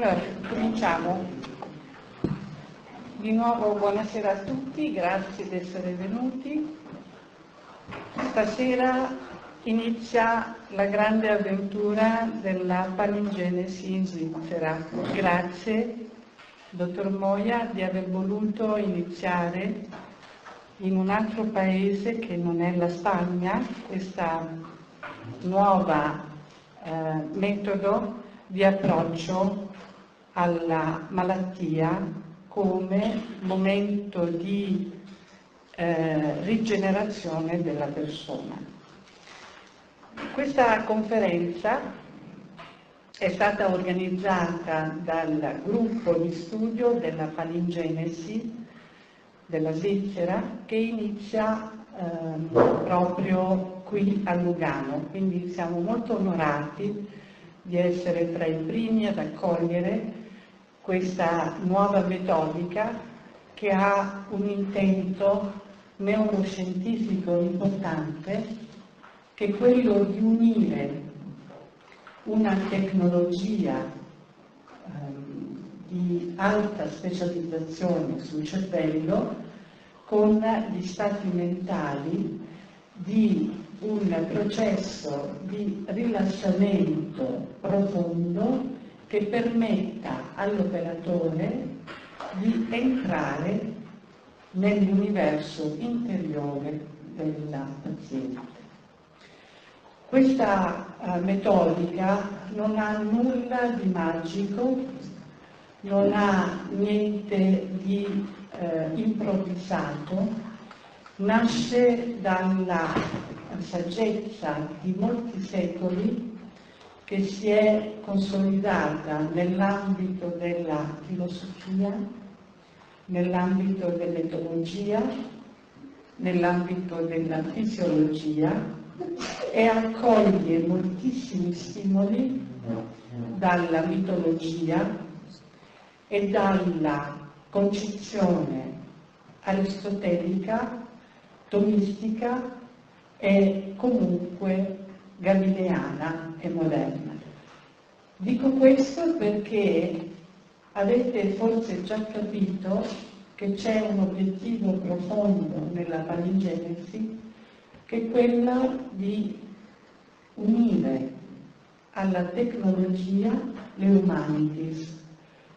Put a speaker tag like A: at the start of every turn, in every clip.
A: Allora, cominciamo. Di nuovo buonasera a tutti, grazie di essere venuti. Stasera inizia la grande avventura della palingenesi in Svizzera. Grazie, dottor Moia, di aver voluto iniziare in un altro paese che non è la Spagna, questa nuova metodo di approccio alla malattia come momento di rigenerazione della persona. Questa conferenza è stata organizzata dal gruppo di studio della palingenesi della Svizzera che inizia proprio qui a Lugano, quindi siamo molto onorati di essere tra i primi ad accogliere questa nuova metodica che ha un intento neuroscientifico importante, che è quello di unire una tecnologia di alta specializzazione sul cervello con gli stati mentali di un processo di rilassamento profondo che permetta all'operatore di entrare nell'universo interiore del paziente. Questa metodica non ha nulla di magico, non ha niente di improvvisato, nasce dalla saggezza di molti secoli che si è consolidata nell'ambito della filosofia, nell'ambito dell'etologia, nell'ambito della fisiologia e accoglie moltissimi stimoli dalla mitologia e dalla concezione aristotelica, tomistica e comunque galileana e moderna. Dico questo perché avete forse già capito che c'è un obiettivo profondo nella palingenesi, che è quello di unire alla tecnologia le humanities,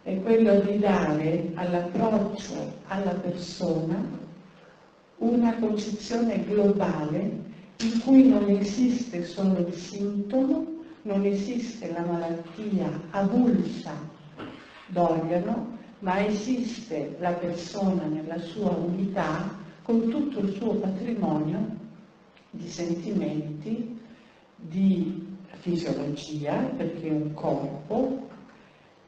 A: è quello di dare all'approccio alla persona una concezione globale in cui non esiste solo il sintomo, non esiste la malattia avulsa d'organo, ma esiste la persona nella sua unità con tutto il suo patrimonio di sentimenti, di fisiologia, perché è un corpo,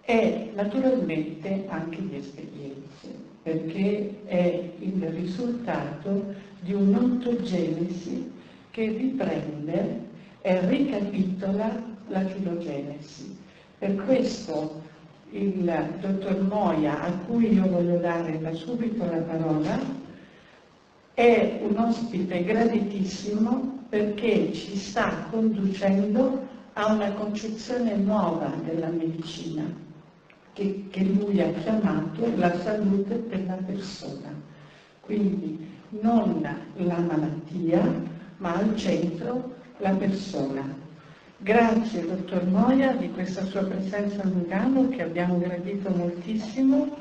A: e naturalmente anche di esperienze, perché è il risultato di un'ontogenesi che riprende e ricapitola la filogenesi. Per questo il dottor Moia, a cui io voglio dare da subito la parola, è un ospite graditissimo perché ci sta conducendo a una concezione nuova della medicina, che lui ha chiamato la salute della persona. Quindi non la malattia, ma al centro la persona. Grazie dottor Moia di questa sua presenza a Lugano che abbiamo gradito moltissimo.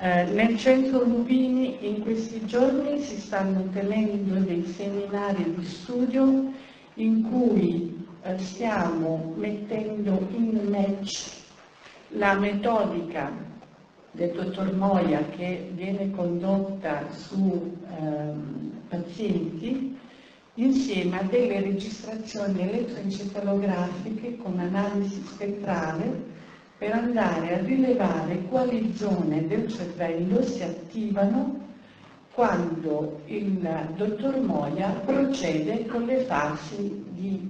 A: Nel centro Lupini in questi giorni si stanno tenendo dei seminari di studio in cui stiamo mettendo in match la metodica del dottor Moia che viene condotta su pazienti insieme a delle registrazioni elettroencefalografiche con analisi spettrale per andare a rilevare quali zone del cervello si attivano quando il dottor Moia procede con le fasi di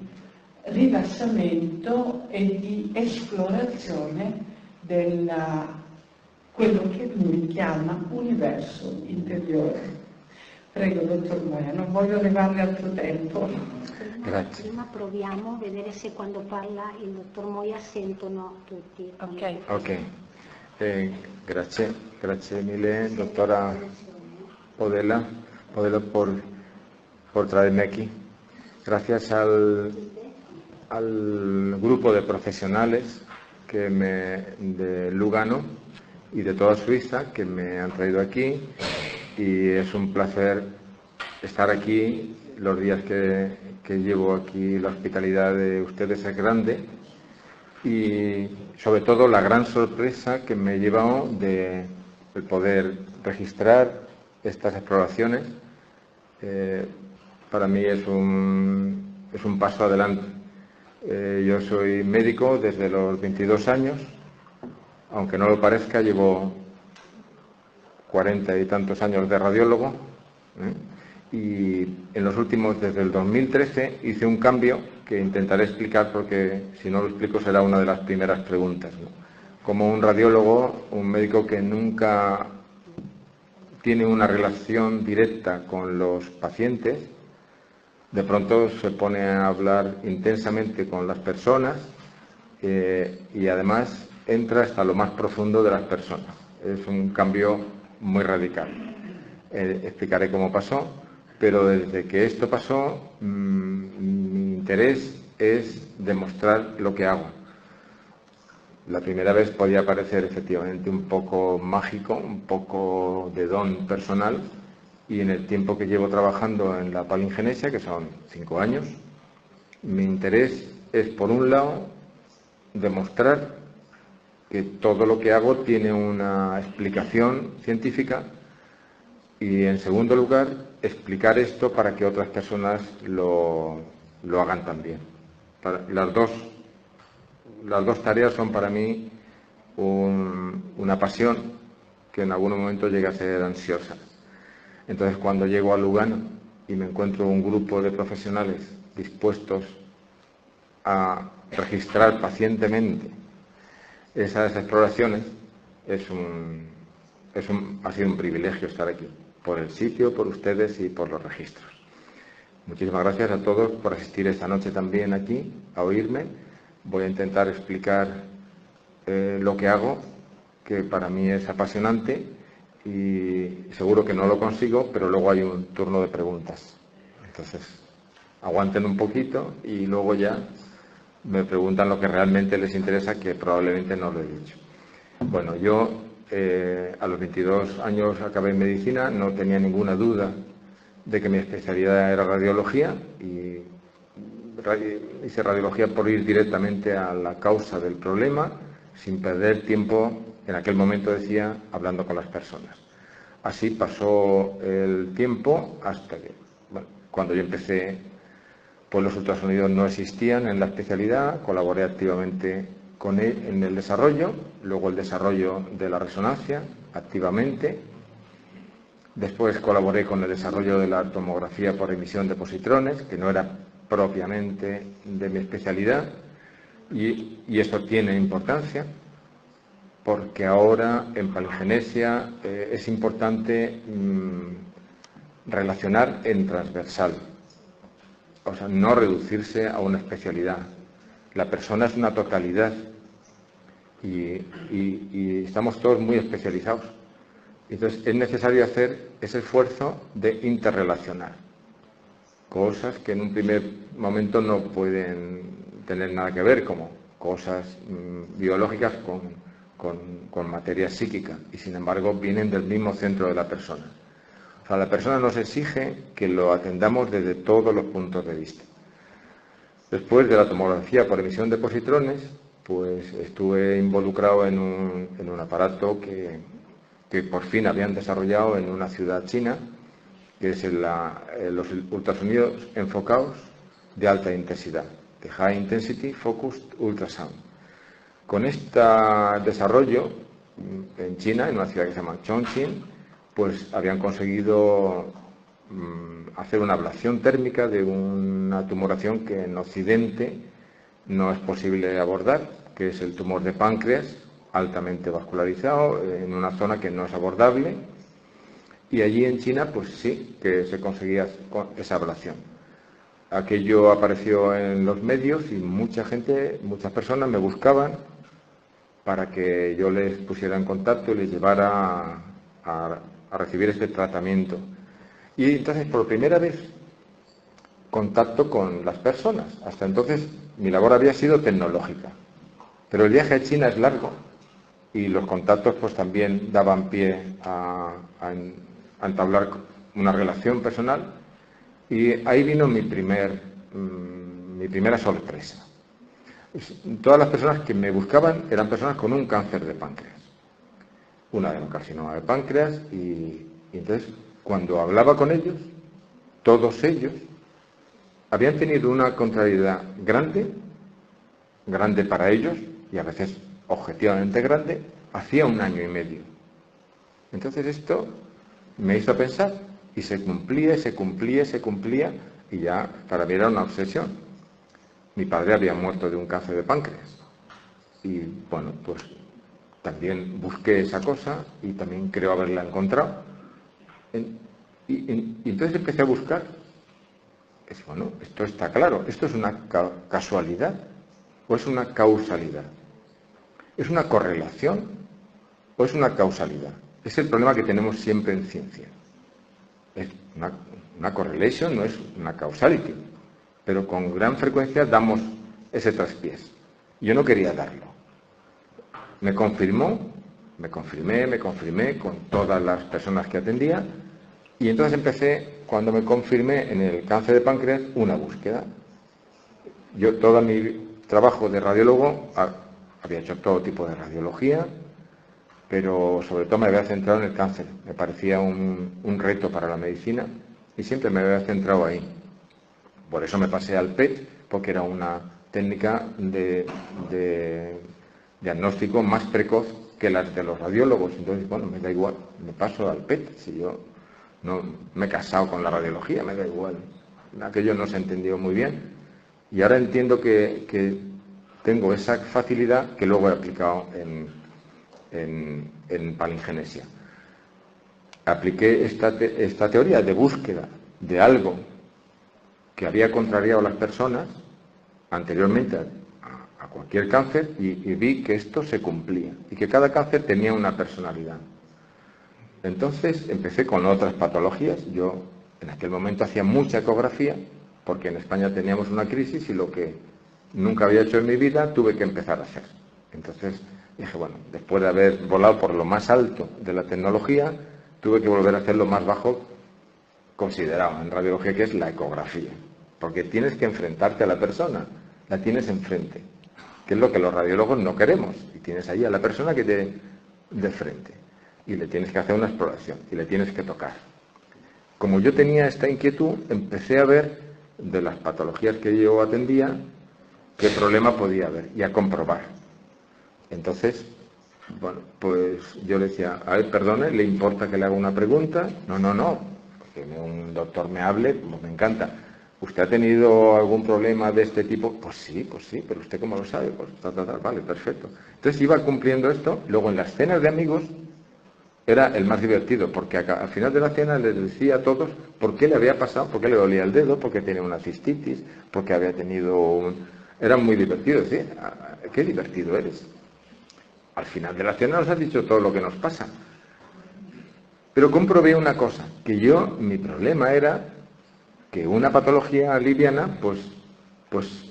A: rilassamento e di esplorazione quello che lui chiama universo interiore. Prego, dottor Moia, non voglio levarle altro tempo.
B: Grazie.
C: Prima proviamo a vedere se quando parla il dottor Moia sentono tutti.
A: Ok.
B: Grazie mille, doctora Podela por traerme aquí. Gracias al grupo de profesionales de Lugano y de toda Suiza que me han traído aquí, y es un placer estar aquí. Los días que llevo aquí, la hospitalidad de ustedes es grande, y sobre todo la gran sorpresa que me he llevado de el poder registrar estas exploraciones. Para mí es un paso adelante. Yo soy médico desde los 22 años, aunque no lo parezca, llevo 40 y tantos años de radiólogo, y en los últimos, desde el 2013, hice un cambio que intentaré explicar, porque si no lo explico será una de las primeras preguntas, ¿no? Como un radiólogo, un médico que nunca tiene una relación directa con los pacientes, de pronto se pone a hablar intensamente con las personas, y además entra hasta lo más profundo de las personas. Es un cambio muy radical. Explicaré cómo pasó, pero desde que esto pasó, mi interés es demostrar lo que hago. La primera vez podía parecer efectivamente un poco mágico, un poco de don personal, y en el tiempo que llevo trabajando en la palingenesia, que son 5 años, mi interés es, por un lado, demostrar que todo lo que hago tiene una explicación científica, y, en segundo lugar, explicar esto para que otras personas lo hagan también. Las dos tareas son para mí una pasión que en algún momento llega a ser ansiosa. Entonces, cuando llego a Lugano y me encuentro un grupo de profesionales dispuestos a registrar pacientemente esas exploraciones, ha sido un privilegio estar aquí, por el sitio, por ustedes y por los registros. Muchísimas gracias a todos por asistir esta noche también aquí, a oírme. Voy a intentar explicar lo que hago, que para mí es apasionante, y seguro que no lo consigo, pero luego hay un turno de preguntas. Entonces, aguanten un poquito y luego ya me preguntan lo que realmente les interesa, que probablemente no lo he dicho. Bueno, yo a los 22 años acabé en medicina, no tenía ninguna duda de que mi especialidad era radiología, y hice radiología por ir directamente a la causa del problema, sin perder tiempo, en aquel momento decía, hablando con las personas. Así pasó el tiempo hasta que, bueno, cuando yo empecé, pues los ultrasonidos no existían en la especialidad, colaboré activamente con él en el desarrollo, luego el desarrollo de la resonancia, activamente. Después colaboré con el desarrollo de la tomografía por emisión de positrones, que no era propiamente de mi especialidad, y eso tiene importancia, porque ahora en palingenesia es importante relacionar en transversal, o sea, no reducirse a una especialidad. La persona es una totalidad, y estamos todos muy especializados. Entonces es necesario hacer ese esfuerzo de interrelacionar cosas que en un primer momento no pueden tener nada que ver, como cosas biológicas con materia psíquica, y sin embargo vienen del mismo centro de la persona. O sea, la persona nos exige que lo atendamos desde todos los puntos de vista. Después de la tomografía por emisión de positrones, pues estuve involucrado en un aparato que por fin habían desarrollado en una ciudad china, que es los ultrasonidos enfocados de alta intensidad, de High Intensity Focused Ultrasound. Con este desarrollo en China, en una ciudad que se llama Chongqing, pues habían conseguido hacer una ablación térmica de una tumoración que en Occidente no es posible abordar, que es el tumor de páncreas, altamente vascularizado, en una zona que no es abordable, Y allí en China, pues sí, que se conseguía esa ablación. Aquello apareció en los medios y mucha gente, muchas personas me buscaban para que yo les pusiera en contacto y les llevara a recibir este tratamiento. Y entonces, por primera vez, contacto con las personas. Hasta entonces, mi labor había sido tecnológica. Pero el viaje a China es largo y los contactos pues también daban pie a entablar una relación personal, y ahí vino mi primera sorpresa. Todas las personas que me buscaban eran personas con un cáncer de páncreas, un adenocarcinoma de páncreas, y entonces cuando hablaba con ellos, todos ellos habían tenido una contrariedad grande para ellos, y a veces objetivamente grande, hacía 1 año y medio. Entonces esto me hizo pensar, y se cumplía, y ya para mí era una obsesión. Mi padre había muerto de un cáncer de páncreas, y bueno, pues también busqué esa cosa, y también creo haberla encontrado. Y entonces empecé a buscar. Es, bueno, esto está claro, ¿esto es una casualidad o es una causalidad? ¿Es una correlación o es una causalidad? Es el problema que tenemos siempre en ciencia. Es una correlation, no es una causality, pero con gran frecuencia damos ese traspiés. Yo no quería darlo. Me confirmé con todas las personas que atendía, y entonces empecé, cuando me confirmé en el cáncer de páncreas, una búsqueda. Yo todo mi trabajo de radiólogo había hecho todo tipo de radiología, pero sobre todo me había centrado en el cáncer. Me parecía un reto para la medicina y siempre me había centrado ahí. Por eso me pasé al PET, porque era una técnica de diagnóstico más precoz que las de los radiólogos. Entonces, bueno, me da igual, me paso al PET. Si yo no me he casado con la radiología, me da igual. Aquello no se entendió muy bien. Y ahora entiendo que tengo esa facilidad que luego he aplicado en palingenesia. Apliqué esta teoría de búsqueda de algo que había contrariado a las personas anteriormente a cualquier cáncer, y vi que esto se cumplía y que cada cáncer tenía una personalidad. Entonces empecé con otras patologías. Yo en aquel momento hacía mucha ecografía, porque en España teníamos una crisis y lo que nunca había hecho en mi vida tuve que empezar a hacer. Entonces dije, bueno, después de haber volado por lo más alto de la tecnología, tuve que volver a hacer lo más bajo considerado en radiología, que es la ecografía. Porque tienes que enfrentarte a la persona, la tienes enfrente, que es lo que los radiólogos no queremos. Y tienes ahí a la persona que te de frente, y le tienes que hacer una exploración, y le tienes que tocar. Como yo tenía esta inquietud, empecé a ver de las patologías que yo atendía qué problema podía haber, y a comprobar. Entonces, bueno, pues yo le decía, a ver, perdone, ¿le importa que le haga una pregunta? No, que un doctor me hable, pues me encanta. ¿Usted ha tenido algún problema de este tipo? Pues sí, pero ¿usted cómo lo sabe? Pues vale, perfecto. Entonces iba cumpliendo esto. Luego en las cenas de amigos era el más divertido, porque al final de la cena les decía a todos por qué le había pasado, por qué le dolía el dedo, por qué tenía una cistitis, por qué había tenido Era muy divertido, ¿sí? Qué divertido eres. Al final de la cena nos has dicho todo lo que nos pasa. Pero comprobé una cosa, que mi problema era que una patología liviana, pues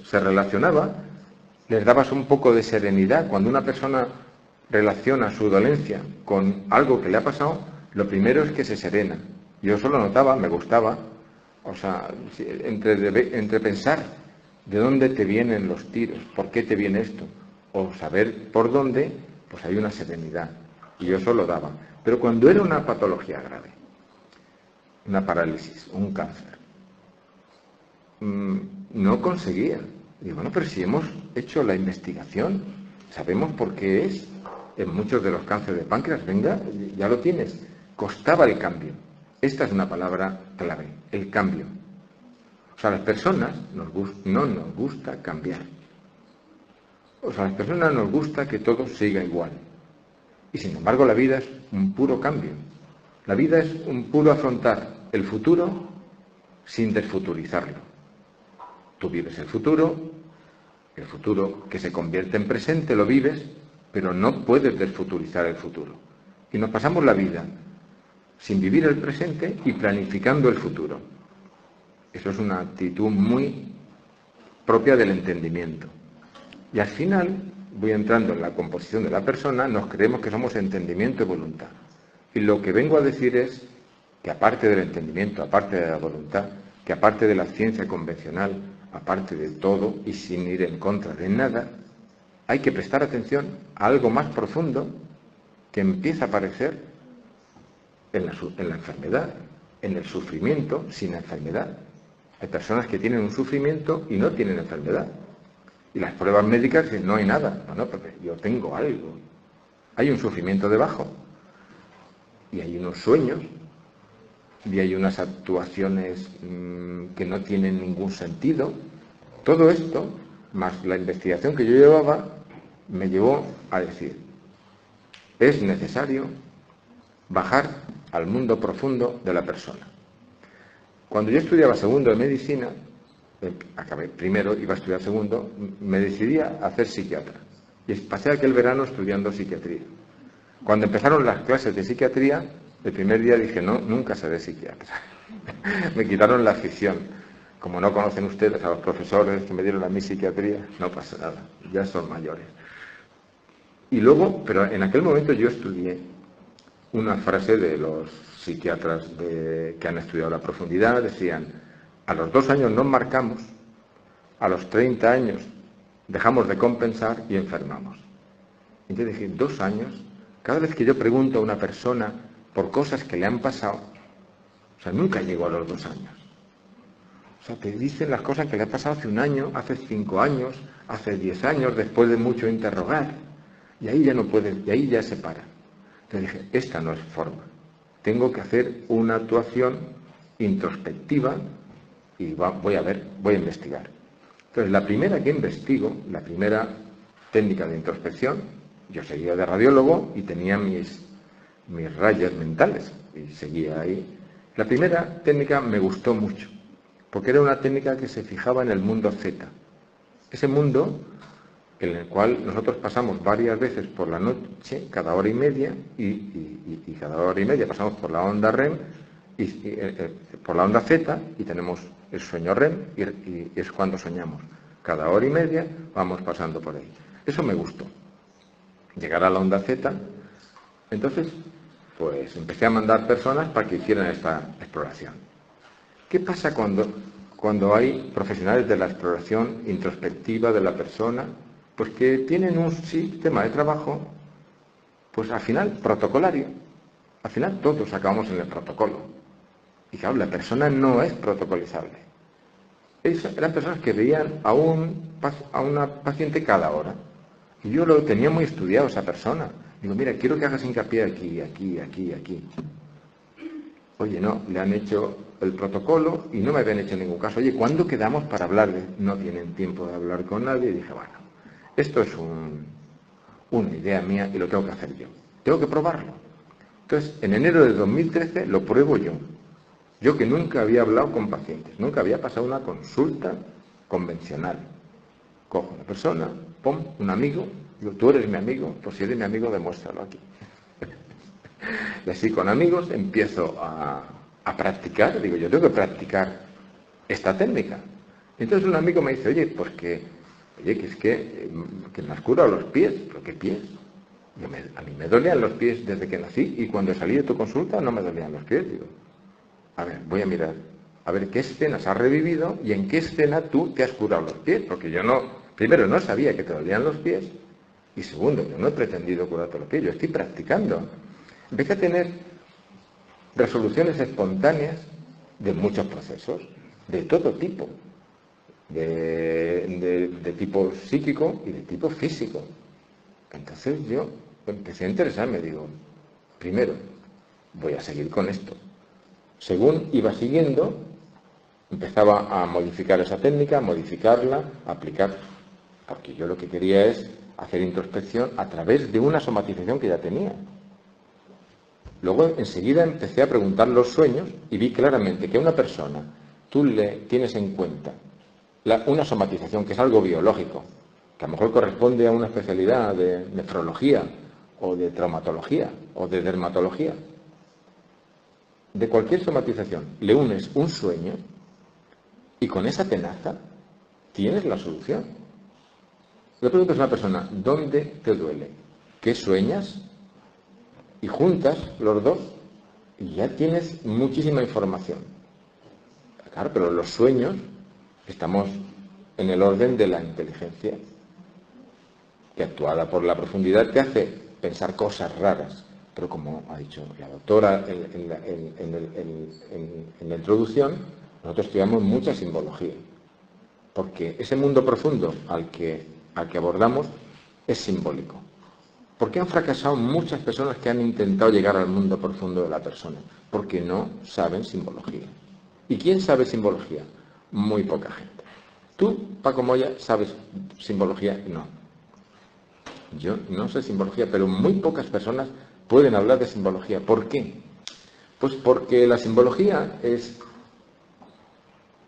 B: se relacionaba, les dabas un poco de serenidad. Cuando una persona relaciona su dolencia con algo que le ha pasado, lo primero es que se serena. Yo eso lo notaba, me gustaba. O sea, entre pensar de dónde te vienen los tiros, por qué te viene esto, o saber por dónde, pues hay una serenidad. Y yo eso lo daba. Pero cuando era una patología grave, una parálisis, un cáncer, no conseguía. Digo, bueno, pero si hemos hecho la investigación, sabemos por qué es. En muchos de los cánceres de páncreas, venga, ya lo tienes. Costaba el cambio. Esta es una palabra clave, el cambio. O sea, a las personas no nos gusta cambiar. O sea, a las personas nos gusta que todo siga igual. Y sin embargo la vida es un puro cambio. La vida es un puro afrontar el futuro sin desfuturizarlo. Tú vives el futuro que se convierte en presente lo vives, pero no puedes desfuturizar el futuro. Y nos pasamos la vida sin vivir el presente y planificando el futuro. Eso es una actitud muy propia del entendimiento. Y al final, voy entrando en la composición de la persona, nos creemos que somos entendimiento y voluntad. Y lo que vengo a decir es que aparte del entendimiento, aparte de la voluntad, que aparte de la ciencia convencional, aparte de todo y sin ir en contra de nada, hay que prestar atención a algo más profundo que empieza a aparecer en la enfermedad, en el sufrimiento sin enfermedad. Hay personas que tienen un sufrimiento y no tienen enfermedad. Y las pruebas médicas dicen, no hay nada. No, porque yo tengo algo. Hay un sufrimiento debajo. Y hay unos sueños, y hay unas actuaciones que no tienen ningún sentido. Todo esto, más la investigación que yo llevaba, me llevó a decir, es necesario bajar al mundo profundo de la persona. Cuando yo estudiaba segundo de medicina, acabé primero, iba a estudiar segundo, me decidí a hacer psiquiatra. Y pasé aquel verano estudiando psiquiatría. Cuando empezaron las clases de psiquiatría, el primer día dije, no, nunca seré psiquiatra. Me quitaron la afición. Como no conocen ustedes a los profesores que me dieron a mí psiquiatría, no pasa nada, ya son mayores. Y luego, pero en aquel momento yo estudié una frase de los psiquiatras que han estudiado la profundidad, decían, a los 2 años nos marcamos, a los 30 años dejamos de compensar y enfermamos. Entonces dije, 2 años, cada vez que yo pregunto a una persona por cosas que le han pasado, o sea, nunca llego a los 2 años. O sea, te dicen las cosas que le ha pasado hace 1 año, hace 5 años, hace 10 años, después de mucho interrogar. Y ahí ya no puedes, y ahí ya se para. Entonces dije, esta no es forma. Tengo que hacer una actuación introspectiva y voy a investigar. Entonces, la primera que investigo, la primera técnica de introspección, yo seguía de radiólogo y tenía mis rayas mentales y seguía ahí. La primera técnica me gustó mucho, porque era una técnica que se fijaba en el mundo Z. Ese mundo en el cual nosotros pasamos varias veces por la noche, cada hora y media, y cada hora y media pasamos por la onda REM, por la onda Z, y tenemos el sueño REM, y es cuando soñamos. Cada hora y media vamos pasando por ahí. Eso me gustó. Llegar a la onda Z, entonces, pues empecé a mandar personas para que hicieran esta exploración. ¿Qué pasa cuando hay profesionales de la exploración introspectiva de la persona? Pues que tienen un sistema de trabajo, pues al final protocolario. Al final todos acabamos en el protocolo. Y claro, la persona no es protocolizable. Eran personas que veían a una paciente cada hora. Y yo lo tenía muy estudiado, esa persona. Digo, mira, quiero que hagas hincapié aquí, aquí, aquí, aquí. Oye, no, le han hecho el protocolo y no me habían hecho ningún caso. Oye, ¿cuándo quedamos para hablar? No tienen tiempo de hablar con nadie. Y dije, bueno, esto es una idea mía y lo tengo que hacer yo. Tengo que probarlo. Entonces, en enero de 2013 lo pruebo yo. Yo que nunca había hablado con pacientes, nunca había pasado una consulta convencional. Cojo una persona, pum, un amigo, digo, tú eres mi amigo, pues si eres mi amigo, demuéstralo aquí. Y así con amigos empiezo a practicar, digo, yo tengo que practicar esta técnica. Entonces un amigo me dice, oye, pues que es que me has curado los pies. ¿Pero qué pies? A mí me dolían los pies desde que nací y cuando salí de tu consulta no me dolían los pies. Digo, a ver, voy a mirar, a ver qué escenas has revivido y en qué escena tú te has curado los pies. Porque yo primero no sabía que te dolían los pies y segundo, yo no he pretendido curarte los pies, yo estoy practicando. Empecé a tener resoluciones espontáneas de muchos procesos, de todo tipo. De tipo psíquico y de tipo físico. Entonces yo empecé a interesarme, digo, primero, voy a seguir con esto. Según iba siguiendo, empezaba a modificar esa técnica, a modificarla, a aplicar, porque yo lo que quería es hacer introspección a través de una somatización que ya tenía. Luego enseguida empecé a preguntar los sueños y vi claramente que a una persona tú le tienes en cuenta una somatización, que es algo biológico, que a lo mejor corresponde a una especialidad de nefrología o de traumatología o de dermatología. De cualquier somatización le unes un sueño y con esa tenaza tienes la solución. Le preguntas a una persona, ¿dónde te duele? ¿Qué sueñas? Y juntas los dos y ya tienes muchísima información. Claro, pero los sueños, estamos en el orden de la inteligencia, que actuada por la profundidad te hace pensar cosas raras. Pero como ha dicho la doctora en la introducción, nosotros estudiamos mucha simbología, porque ese mundo profundo al que abordamos es simbólico. ¿Por qué han fracasado muchas personas que han intentado llegar al mundo profundo de la persona? Porque no saben simbología. ¿Y quién sabe simbología? Muy poca gente. ¿Tú, Paco Moya, sabes simbología? No. Yo no sé simbología, pero muy pocas personas pueden hablar de simbología. ¿Por qué? Pues porque la simbología es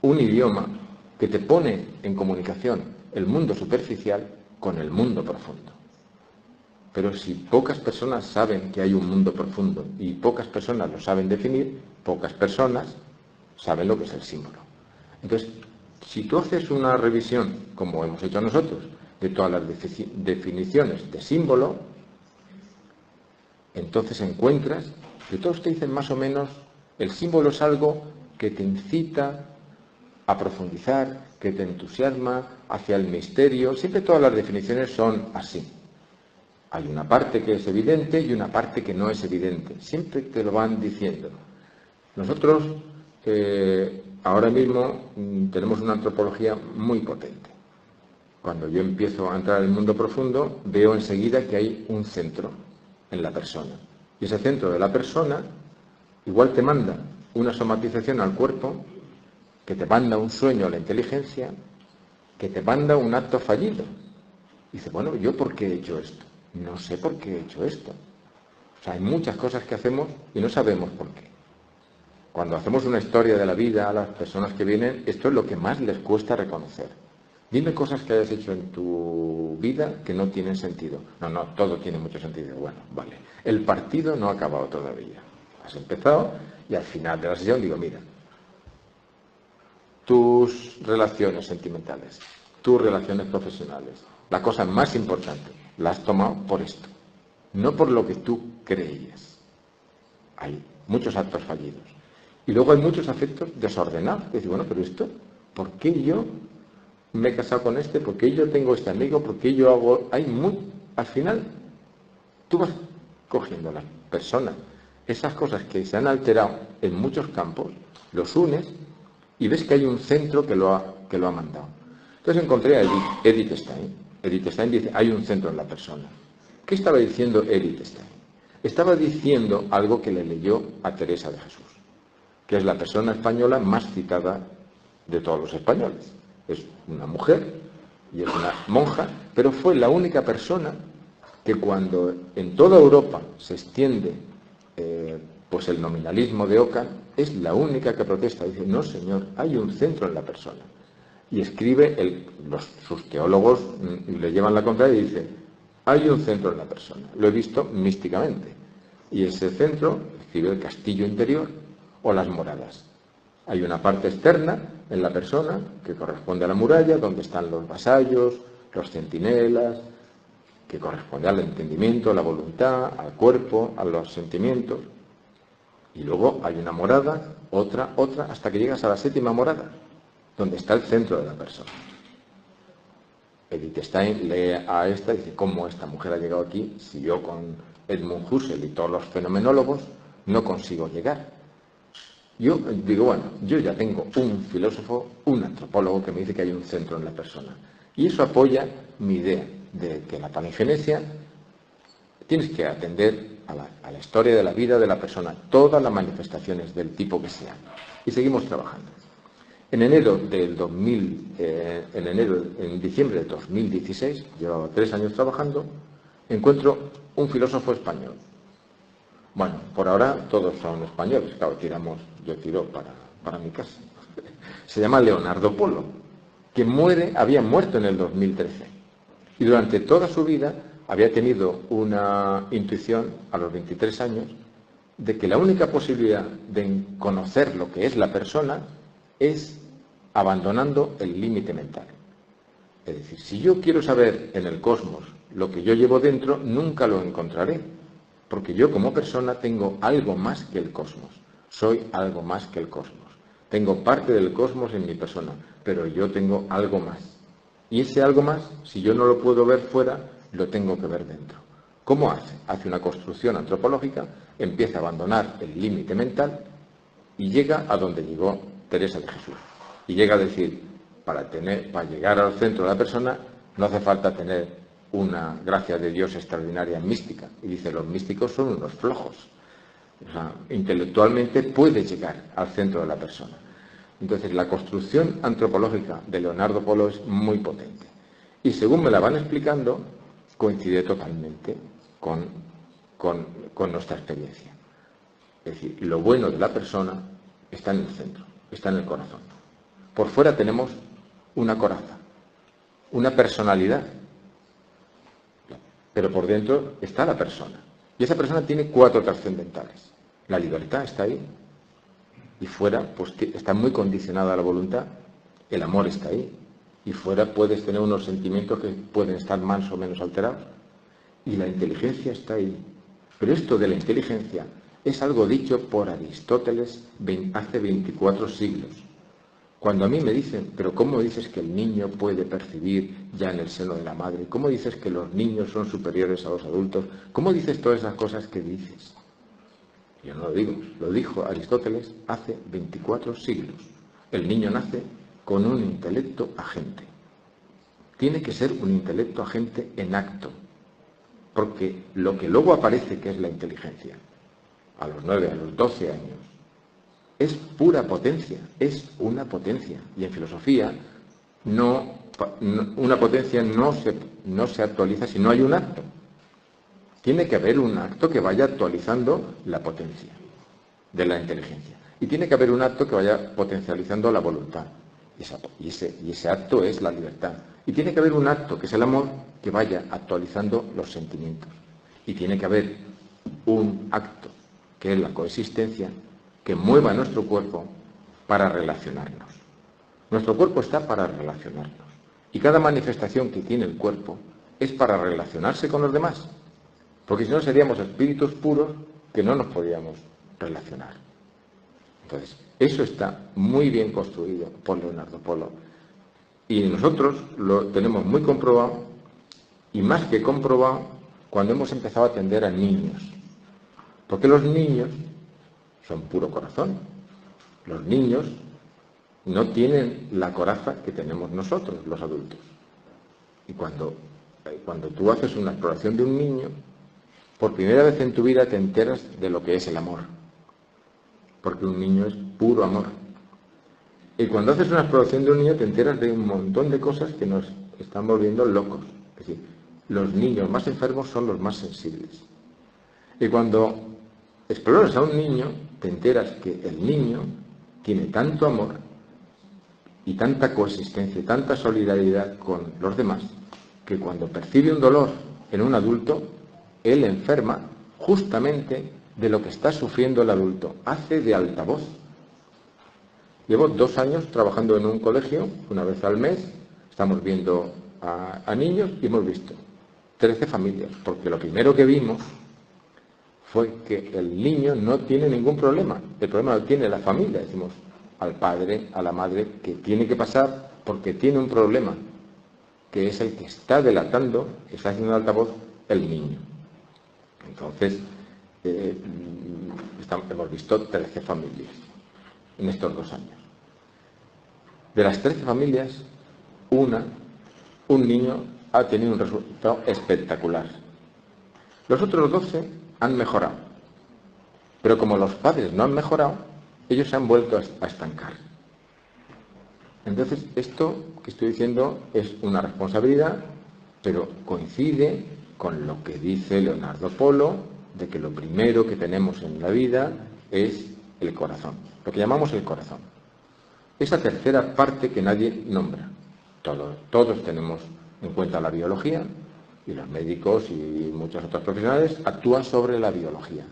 B: un idioma que te pone en comunicación el mundo superficial con el mundo profundo. Pero si pocas personas saben que hay un mundo profundo y pocas personas lo saben definir, pocas personas saben lo que es el símbolo. Entonces, si tú haces una revisión, como hemos hecho nosotros, de todas las definiciones de símbolo, entonces encuentras que todos te dicen más o menos, el símbolo es algo que te incita a profundizar, que te entusiasma hacia el misterio. Siempre todas las definiciones son así. Hay una parte que es evidente y una parte que no es evidente. Siempre te lo van diciendo. Nosotros ahora mismo tenemos una antropología muy potente. Cuando yo empiezo a entrar en el mundo profundo, veo enseguida que hay un centro en la persona. Y ese centro de la persona igual te manda una somatización al cuerpo, que te manda un sueño a la inteligencia, que te manda un acto fallido. Y dice, bueno, ¿yo por qué he hecho esto? No sé por qué he hecho esto. O sea, hay muchas cosas que hacemos y no sabemos por qué. Cuando hacemos una historia de la vida a las personas que vienen, esto es lo que más les cuesta reconocer. Dime cosas que hayas hecho en tu vida que no tienen sentido. No, todo tiene mucho sentido. Bueno, vale. El partido no ha acabado todavía. Has empezado y al final de la sesión digo, mira, tus relaciones sentimentales, tus relaciones profesionales, la cosa más importante, la has tomado por esto, no por lo que tú creías. Hay muchos actos fallidos. Y luego hay muchos afectos desordenados. Dices, bueno, pero esto, ¿por qué yo me he casado con este? ¿Por qué yo tengo este amigo? ¿Por qué yo hago...? Al final, tú vas cogiendo a las personas, esas cosas que se han alterado en muchos campos, los unes y ves que hay un centro que lo ha mandado. Entonces encontré a Edith Stein. Edith Stein dice, hay un centro en la persona. ¿Qué estaba diciendo Edith Stein? Estaba diciendo algo que le leyó a Teresa de Jesús, que es la persona española más citada de todos los españoles. Es una mujer y es una monja, pero fue la única persona que cuando en toda Europa se extiende pues el nominalismo de Ockham, es la única que protesta. Dice, no señor, hay un centro en la persona. Y escribe, sus teólogos le llevan la contraria y dice, hay un centro en la persona. Lo he visto místicamente. Y ese centro, escribe el castillo interior o las moradas. Hay una parte externa en la persona que corresponde a la muralla, donde están los vasallos, los centinelas, que corresponde al entendimiento, a la voluntad, al cuerpo, a los sentimientos. Y luego hay una morada, otra, hasta que llegas a la séptima morada, donde está el centro de la persona. Edith Stein lee a esta y dice, ¿cómo esta mujer ha llegado aquí si yo con Edmund Husserl y todos los fenomenólogos no consigo llegar? Yo digo, bueno, yo ya tengo un filósofo, un antropólogo que me dice que hay un centro en la persona. Y eso apoya mi idea de que la pangenesia tienes que atender a la historia de la vida de la persona, todas las manifestaciones del tipo que sean. Y seguimos trabajando. En diciembre de 2016, llevaba 3 años trabajando, encuentro un filósofo español, Bueno, por ahora todos son españoles, claro, yo tiro para mi casa. Se llama Leonardo Polo, que había muerto en el 2013. Y durante toda su vida había tenido una intuición, a los 23 años, de que la única posibilidad de conocer lo que es la persona es abandonando el límite mental. Es decir, si yo quiero saber en el cosmos lo que yo llevo dentro, nunca lo encontraré, porque yo como persona tengo algo más que el cosmos, soy algo más que el cosmos. Tengo parte del cosmos en mi persona, pero yo tengo algo más. Y ese algo más, si yo no lo puedo ver fuera, lo tengo que ver dentro. ¿Cómo hace? Hace una construcción antropológica, empieza a abandonar el límite mental y llega a donde llegó Teresa de Jesús. Y llega a decir, para llegar al centro de la persona no hace falta tener una gracia de Dios extraordinaria mística. Y dice, los místicos son unos flojos. O sea, intelectualmente puede llegar al centro de la persona. Entonces, la construcción antropológica de Leonardo Polo es muy potente. Y según me la van explicando, coincide totalmente con nuestra experiencia. Es decir, lo bueno de la persona está en el centro, está en el corazón. Por fuera tenemos una coraza, una personalidad, pero por dentro está la persona. Y esa persona tiene 4 trascendentales. La libertad está ahí, y fuera pues está muy condicionada a la voluntad. El amor está ahí, y fuera puedes tener unos sentimientos que pueden estar más o menos alterados. Y la inteligencia está ahí. Pero esto de la inteligencia es algo dicho por Aristóteles hace 24 siglos. Cuando a mí me dicen, pero ¿cómo dices que el niño puede percibir ya en el seno de la madre? ¿Cómo dices que los niños son superiores a los adultos? ¿Cómo dices todas esas cosas que dices? Yo no lo digo, lo dijo Aristóteles hace 24 siglos. El niño nace con un intelecto agente. Tiene que ser un intelecto agente en acto, porque lo que luego aparece, que es la inteligencia, a los 9, a los 12 años, es pura potencia, es una potencia. Y en filosofía, una potencia no se actualiza si no hay un acto. Tiene que haber un acto que vaya actualizando la potencia de la inteligencia. Y tiene que haber un acto que vaya potencializando la voluntad. Y ese acto es la libertad. Y tiene que haber un acto, que es el amor, que vaya actualizando los sentimientos. Y tiene que haber un acto, que es la coexistencia, que mueva nuestro cuerpo para relacionarnos. Nuestro cuerpo está para relacionarnos. Y cada manifestación que tiene el cuerpo es para relacionarse con los demás. Porque si no seríamos espíritus puros que no nos podíamos relacionar. Entonces, eso está muy bien construido por Leonardo Polo. Y nosotros lo tenemos muy comprobado, y más que comprobado, cuando hemos empezado a atender a niños. Porque los niños son puro corazón. Los niños no tienen la coraza que tenemos nosotros, los adultos. Y cuando tú haces una exploración de un niño, por primera vez en tu vida te enteras de lo que es el amor. Porque un niño es puro amor. Y cuando haces una exploración de un niño te enteras de un montón de cosas que nos están volviendo locos. Es decir, los niños más enfermos son los más sensibles. Y cuando exploras a un niño, te enteras que el niño tiene tanto amor y tanta coexistencia y tanta solidaridad con los demás, que cuando percibe un dolor en un adulto, él enferma justamente de lo que está sufriendo el adulto. Hace de altavoz. Llevo 2 años trabajando en un colegio, una vez al mes, estamos viendo a niños y hemos visto 13 familias, porque lo primero que vimos fue que el niño no tiene ningún problema. El problema lo tiene la familia, decimos, al padre, a la madre, que tiene que pasar porque tiene un problema, que es el que está delatando, está haciendo altavoz el niño. Entonces, hemos visto 13 familias en estos 2 años. De las 13 familias, un niño ha tenido un resultado espectacular. Los otros 12 han mejorado. Pero como los padres no han mejorado, ellos se han vuelto a estancar. Entonces, esto que estoy diciendo es una responsabilidad, pero coincide con lo que dice Leonardo Polo de que lo primero que tenemos en la vida es el corazón, lo que llamamos el corazón. Esa tercera parte que nadie nombra. Todos tenemos en cuenta la biología, y los médicos y muchos otros profesionales actúan sobre la biología.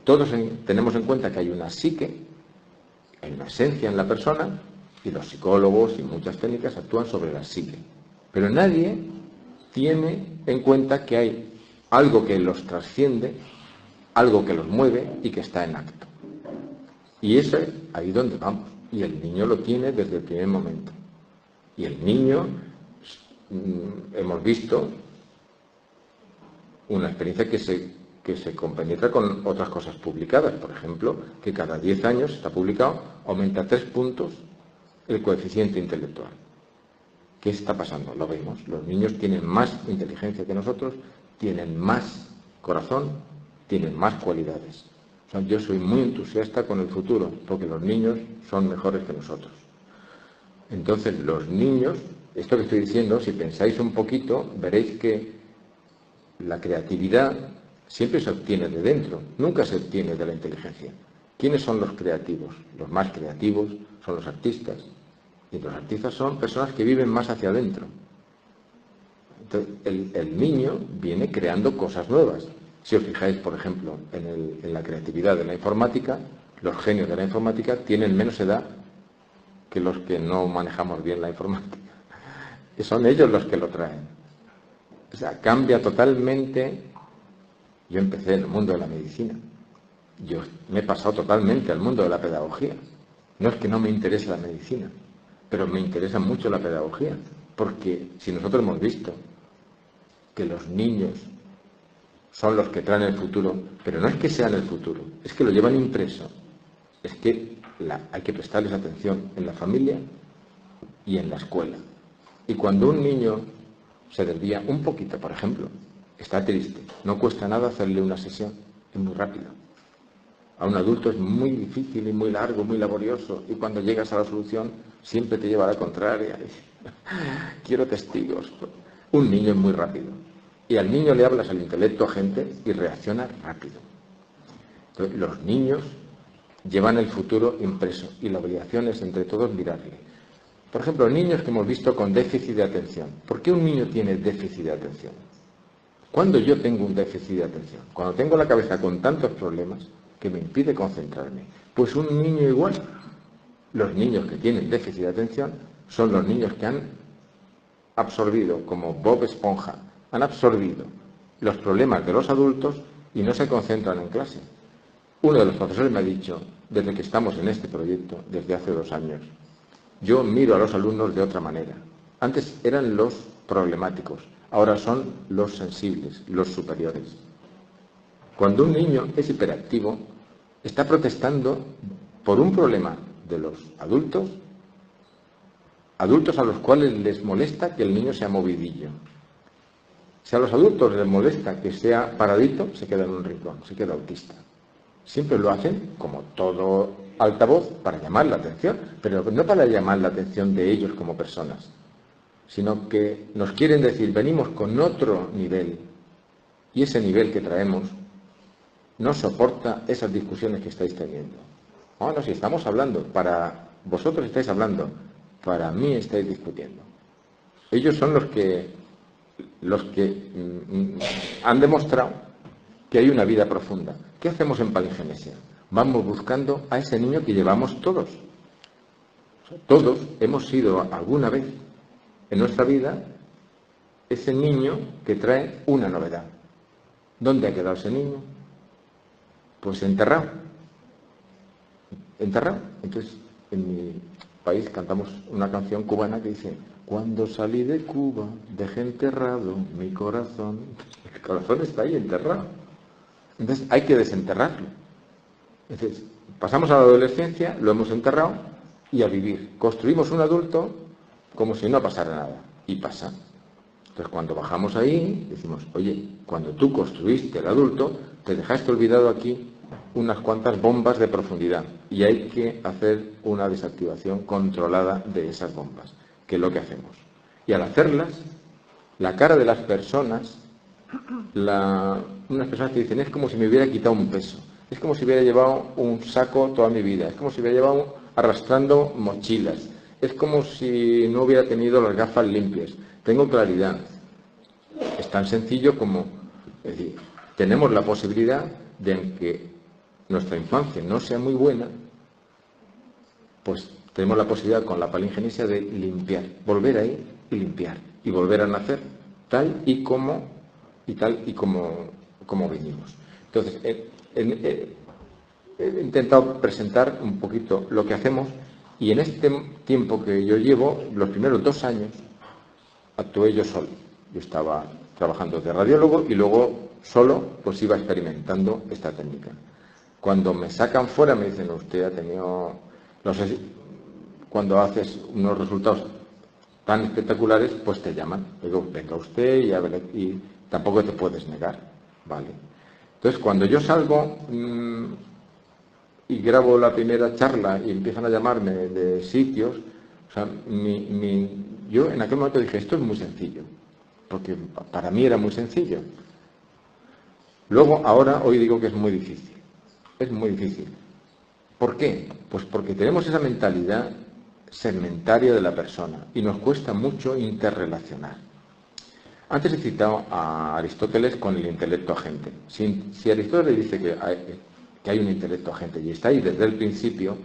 B: Todos tenemos en cuenta que hay una psique, hay una esencia en la persona, y los psicólogos y muchas técnicas actúan sobre la psique. Pero nadie tiene en cuenta que hay algo que los trasciende, algo que los mueve y que está en acto. Y eso es ahí donde vamos. Y el niño lo tiene desde el primer momento. Y el niño, hemos visto una experiencia que se compenetra con otras cosas publicadas. Por ejemplo, que cada 10 años, está publicado, aumenta 3 puntos el coeficiente intelectual. ¿Qué está pasando? Lo vemos. Los niños tienen más inteligencia que nosotros, tienen más corazón, tienen más cualidades. O sea, yo soy muy entusiasta con el futuro, porque los niños son mejores que nosotros. Entonces, los niños, esto que estoy diciendo, si pensáis un poquito, veréis que la creatividad siempre se obtiene de dentro, nunca se obtiene de la inteligencia. ¿Quiénes son los creativos? Los más creativos son los artistas. Y los artistas son personas que viven más hacia adentro. Entonces, el niño viene creando cosas nuevas. Si os fijáis, por ejemplo, en la creatividad de la informática, los genios de la informática tienen menos edad que los que no manejamos bien la informática. Y son ellos los que lo traen. O sea, cambia totalmente. Yo empecé en el mundo de la medicina. Yo me he pasado totalmente al mundo de la pedagogía. No es que no me interese la medicina, pero me interesa mucho la pedagogía, porque si nosotros hemos visto que los niños son los que traen el futuro, pero no es que sean el futuro, es que lo llevan impreso, es que hay que prestarles atención en la familia y en la escuela. Y cuando un niño se desvía un poquito, por ejemplo, está triste, no cuesta nada hacerle una sesión, es muy rápido. A un adulto es muy difícil y muy largo, muy laborioso, y cuando llegas a la solución siempre te lleva a la contraria. Quiero testigos. Un niño es muy rápido. Y al niño le hablas al intelecto agente y reacciona rápido. Entonces, los niños llevan el futuro impreso y la obligación es entre todos mirarle. Por ejemplo, niños que hemos visto con déficit de atención. ¿Por qué un niño tiene déficit de atención? ¿Cuándo yo tengo un déficit de atención? Cuando tengo la cabeza con tantos problemas que me impide concentrarme. Pues un niño igual. Los niños que tienen déficit de atención son los niños que han absorbido, como Bob Esponja, han absorbido los problemas de los adultos y no se concentran en clase. Uno de los profesores me ha dicho, desde que estamos en este proyecto, desde hace 2 años, yo miro a los alumnos de otra manera. Antes eran los problemáticos, ahora son los sensibles, los superiores. Cuando un niño es hiperactivo, está protestando por un problema de los adultos a los cuales les molesta que el niño sea movidillo. Si a los adultos les molesta que sea paradito, se queda en un rincón, se queda autista. Siempre lo hacen, como todo altavoz, para llamar la atención, pero no para llamar la atención de ellos como personas, sino que nos quieren decir, venimos con otro nivel, y ese nivel que traemos no soporta esas discusiones que estáis teniendo. Bueno, si estamos hablando, para vosotros estáis hablando, para mí estáis discutiendo. Ellos son los que han demostrado que hay una vida profunda. ¿Qué hacemos en palingenesia? Vamos buscando a ese niño que llevamos todos. Todos hemos sido alguna vez en nuestra vida ese niño que trae una novedad. ¿Dónde ha quedado ese niño? Pues enterrado. Enterrado. Entonces, en mi país cantamos una canción cubana que dice: cuando salí de Cuba, dejé enterrado mi corazón. El corazón está ahí enterrado. Entonces hay que desenterrarlo. Entonces, pasamos a la adolescencia, lo hemos enterrado y a vivir. Construimos un adulto como si no pasara nada. Y pasa. Entonces, cuando bajamos ahí, decimos, oye, cuando tú construiste el adulto, te dejaste olvidado aquí unas cuantas bombas de profundidad. Y hay que hacer una desactivación controlada de esas bombas, que es lo que hacemos. Y al hacerlas, la cara de las personas unas personas que dicen, es como si me hubiera quitado un peso, es como si hubiera llevado un saco toda mi vida, es como si hubiera llevado arrastrando mochilas, es como si no hubiera tenido las gafas limpias, tengo claridad. Es tan sencillo como, es decir, tenemos la posibilidad de que nuestra infancia no sea muy buena, pues tenemos la posibilidad con la palingenesia de limpiar, volver ahí y limpiar, y volver a nacer tal y como venimos. Entonces, he intentado presentar un poquito lo que hacemos, y en este tiempo que yo llevo, los primeros 2 años, actué yo solo. Yo estaba trabajando de radiólogo y luego solo pues iba experimentando esta técnica. Cuando me sacan fuera me dicen, usted ha tenido, no sé si, cuando haces unos resultados tan espectaculares, pues te llaman. Digo, venga usted y tampoco te puedes negar, ¿vale? Entonces, cuando yo salgo y grabo la primera charla y empiezan a llamarme de sitios, o sea, yo en aquel momento dije, esto es muy sencillo, porque para mí era muy sencillo. Luego, hoy digo que es muy difícil. Es muy difícil. ¿Por qué? Pues porque tenemos esa mentalidad segmentaria de la persona y nos cuesta mucho interrelacionar. Antes he citado a Aristóteles con el intelecto agente. Si Aristóteles dice que hay un intelecto agente y está ahí desde el principio,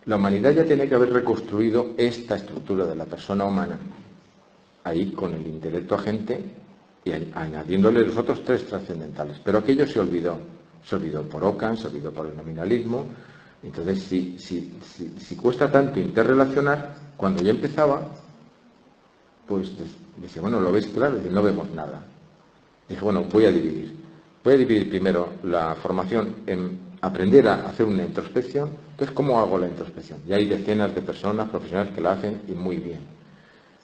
B: la humanidad ya tiene que haber reconstruido esta estructura de la persona humana, ahí con el intelecto agente y añadiéndole los otros 3 trascendentales. Pero aquello se olvidó por Ockham, se olvidó por el nominalismo. Entonces, si cuesta tanto interrelacionar, cuando yo empezaba, pues decía, bueno, ¿lo veis claro? Dice, no vemos nada. Dije, bueno, voy a dividir. Voy a dividir primero la formación en aprender a hacer una introspección. Entonces, ¿cómo hago la introspección? Y hay decenas de personas profesionales que la hacen y muy bien.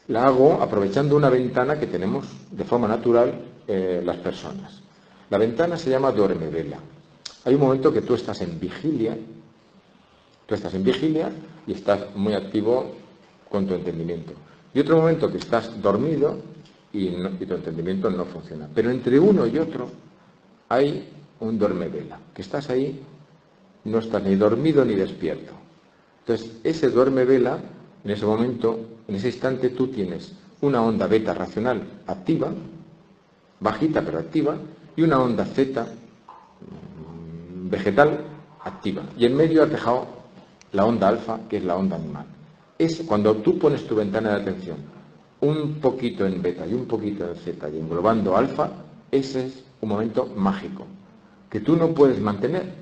B: La hago aprovechando una ventana que tenemos de forma natural las personas. La ventana se llama duerme-vela. Hay un momento que tú estás en vigilia, y estás muy activo con tu entendimiento. Y otro momento que estás dormido y tu entendimiento no funciona. Pero entre uno y otro hay un duerme-vela, que estás ahí, no estás ni dormido ni despierto. Entonces, ese duerme-vela, en ese momento, en ese instante, tú tienes una onda beta racional activa, bajita pero activa, y una onda zeta vegetal activa. Y en medio has dejado la onda alfa, que es la onda animal. Cuando tú pones tu ventana de atención un poquito en beta y un poquito en zeta y englobando alfa, ese es un momento mágico, que tú no puedes mantener.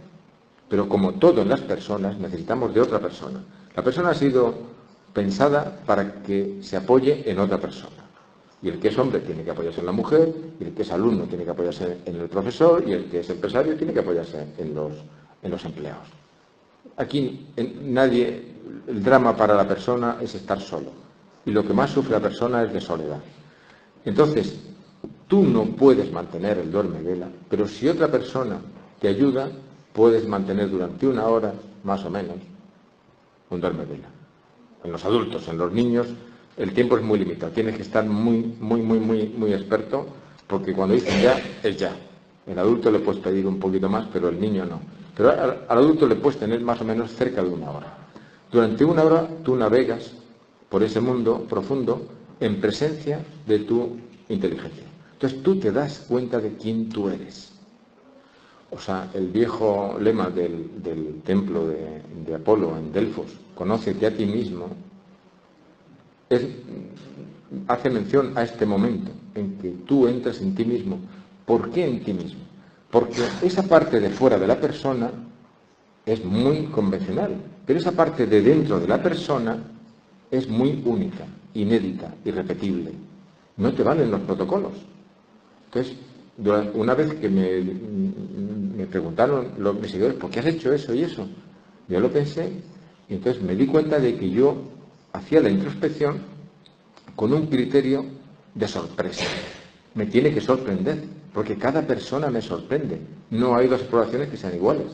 B: Pero como todo en las personas, necesitamos de otra persona. La persona ha sido pensada para que se apoye en otra persona. Y el que es hombre tiene que apoyarse en la mujer, y el que es alumno tiene que apoyarse en el profesor, y el que es empresario tiene que apoyarse en los empleados. Aquí el drama para la persona es estar solo. Y lo que más sufre la persona es de soledad. Entonces, tú no puedes mantener el duerme-vela, pero si otra persona te ayuda, puedes mantener durante 1 hora, más o menos, un duerme-vela. En los adultos, en los niños, el tiempo es muy limitado. Tienes que estar muy experto, porque cuando dicen ya, es ya. El adulto le puedes pedir un poquito más, pero el niño no. Pero al adulto le puedes tener más o menos cerca de 1 hora. Durante 1 hora tú navegas por ese mundo profundo en presencia de tu inteligencia. Entonces tú te das cuenta de quién tú eres. O sea, el viejo lema del templo de Apolo en Delfos, conócete a ti mismo, hace mención a este momento en que tú entras en ti mismo. ¿Por qué en ti mismo? Porque esa parte de fuera de la persona es muy convencional, pero esa parte de dentro de la persona es muy única, inédita, irrepetible. No te valen los protocolos. Entonces, una vez que me preguntaron mis seguidores, ¿por qué has hecho eso y eso? Yo lo pensé y entonces me di cuenta de que yo hacía la introspección con un criterio de sorpresa. Me tiene que sorprender, porque cada persona me sorprende. No hay 2 exploraciones que sean iguales.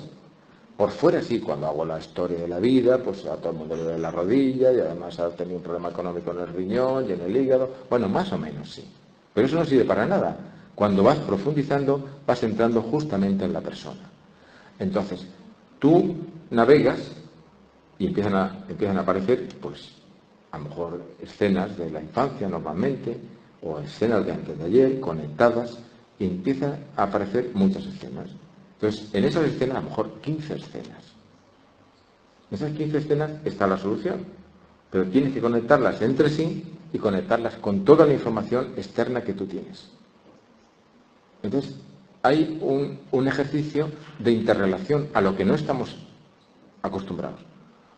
B: Por fuera sí, cuando hago la historia de la vida, pues a todo el mundo le duele la rodilla y además ha tenido un problema económico en el riñón y en el hígado. Bueno, más o menos sí. Pero eso no sirve para nada, Cuando vas profundizando, vas entrando justamente en la persona. Entonces, tú navegas y empiezan a aparecer, pues, a lo mejor escenas de la infancia normalmente, o escenas de antes de ayer, conectadas, y empiezan a aparecer muchas escenas. Entonces, en esas escenas, a lo mejor 15 escenas. En esas 15 escenas está la solución, pero tienes que conectarlas entre sí y conectarlas con toda la información externa que tú tienes. Entonces, hay un ejercicio de interrelación a lo que no estamos acostumbrados.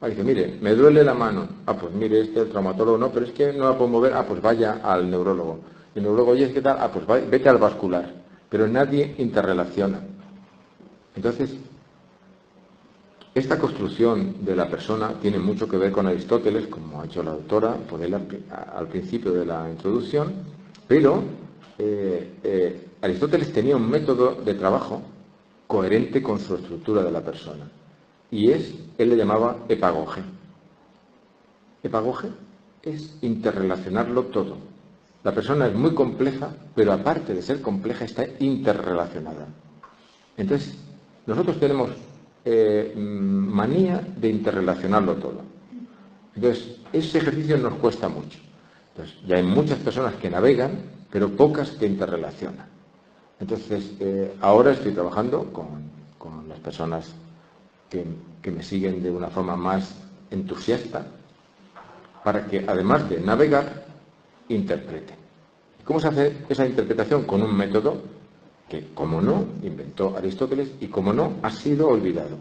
B: Dice, mire, me duele la mano. Pues mire, el traumatólogo no, pero es que no la puedo mover. Pues vaya al neurólogo. Y el neurólogo, oye, ¿qué tal? Pues vete al vascular. Pero nadie interrelaciona. Entonces, esta construcción de la persona tiene mucho que ver con Aristóteles, como ha hecho la doctora por él al principio de la introducción, pero Aristóteles tenía un método de trabajo coherente con su estructura de la persona. Y él le llamaba epagoge. Epagoge es interrelacionarlo todo. La persona es muy compleja, pero aparte de ser compleja, está interrelacionada. Entonces, nosotros tenemos manía de interrelacionarlo todo. Entonces, ese ejercicio nos cuesta mucho. Entonces, ya hay muchas personas que navegan, pero pocas que interrelacionan. Entonces, ahora estoy trabajando con las personas que me siguen de una forma más entusiasta, para que, además de navegar, interpreten. ¿Cómo se hace esa interpretación? Con un método que, como no, inventó Aristóteles y, como no, ha sido olvidado.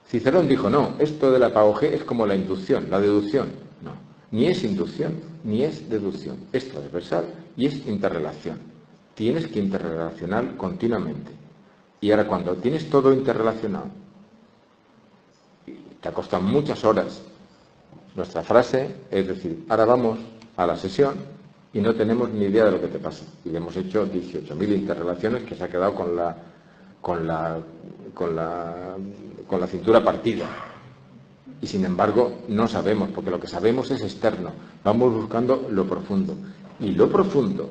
B: Cicerón dijo, no, esto de la epagoge es como la inducción, la deducción. No, ni es inducción, ni es deducción. Es transversal y es interrelación. Tienes que interrelacionar continuamente. Y ahora, cuando tienes todo interrelacionado, te ha costado muchas horas. Nuestra frase es decir, ahora vamos a la sesión y no tenemos ni idea de lo que te pasa. Y hemos hecho 18.000 interrelaciones que se ha quedado con la cintura partida. Y sin embargo no sabemos, porque lo que sabemos es externo. Vamos buscando lo profundo. Y lo profundo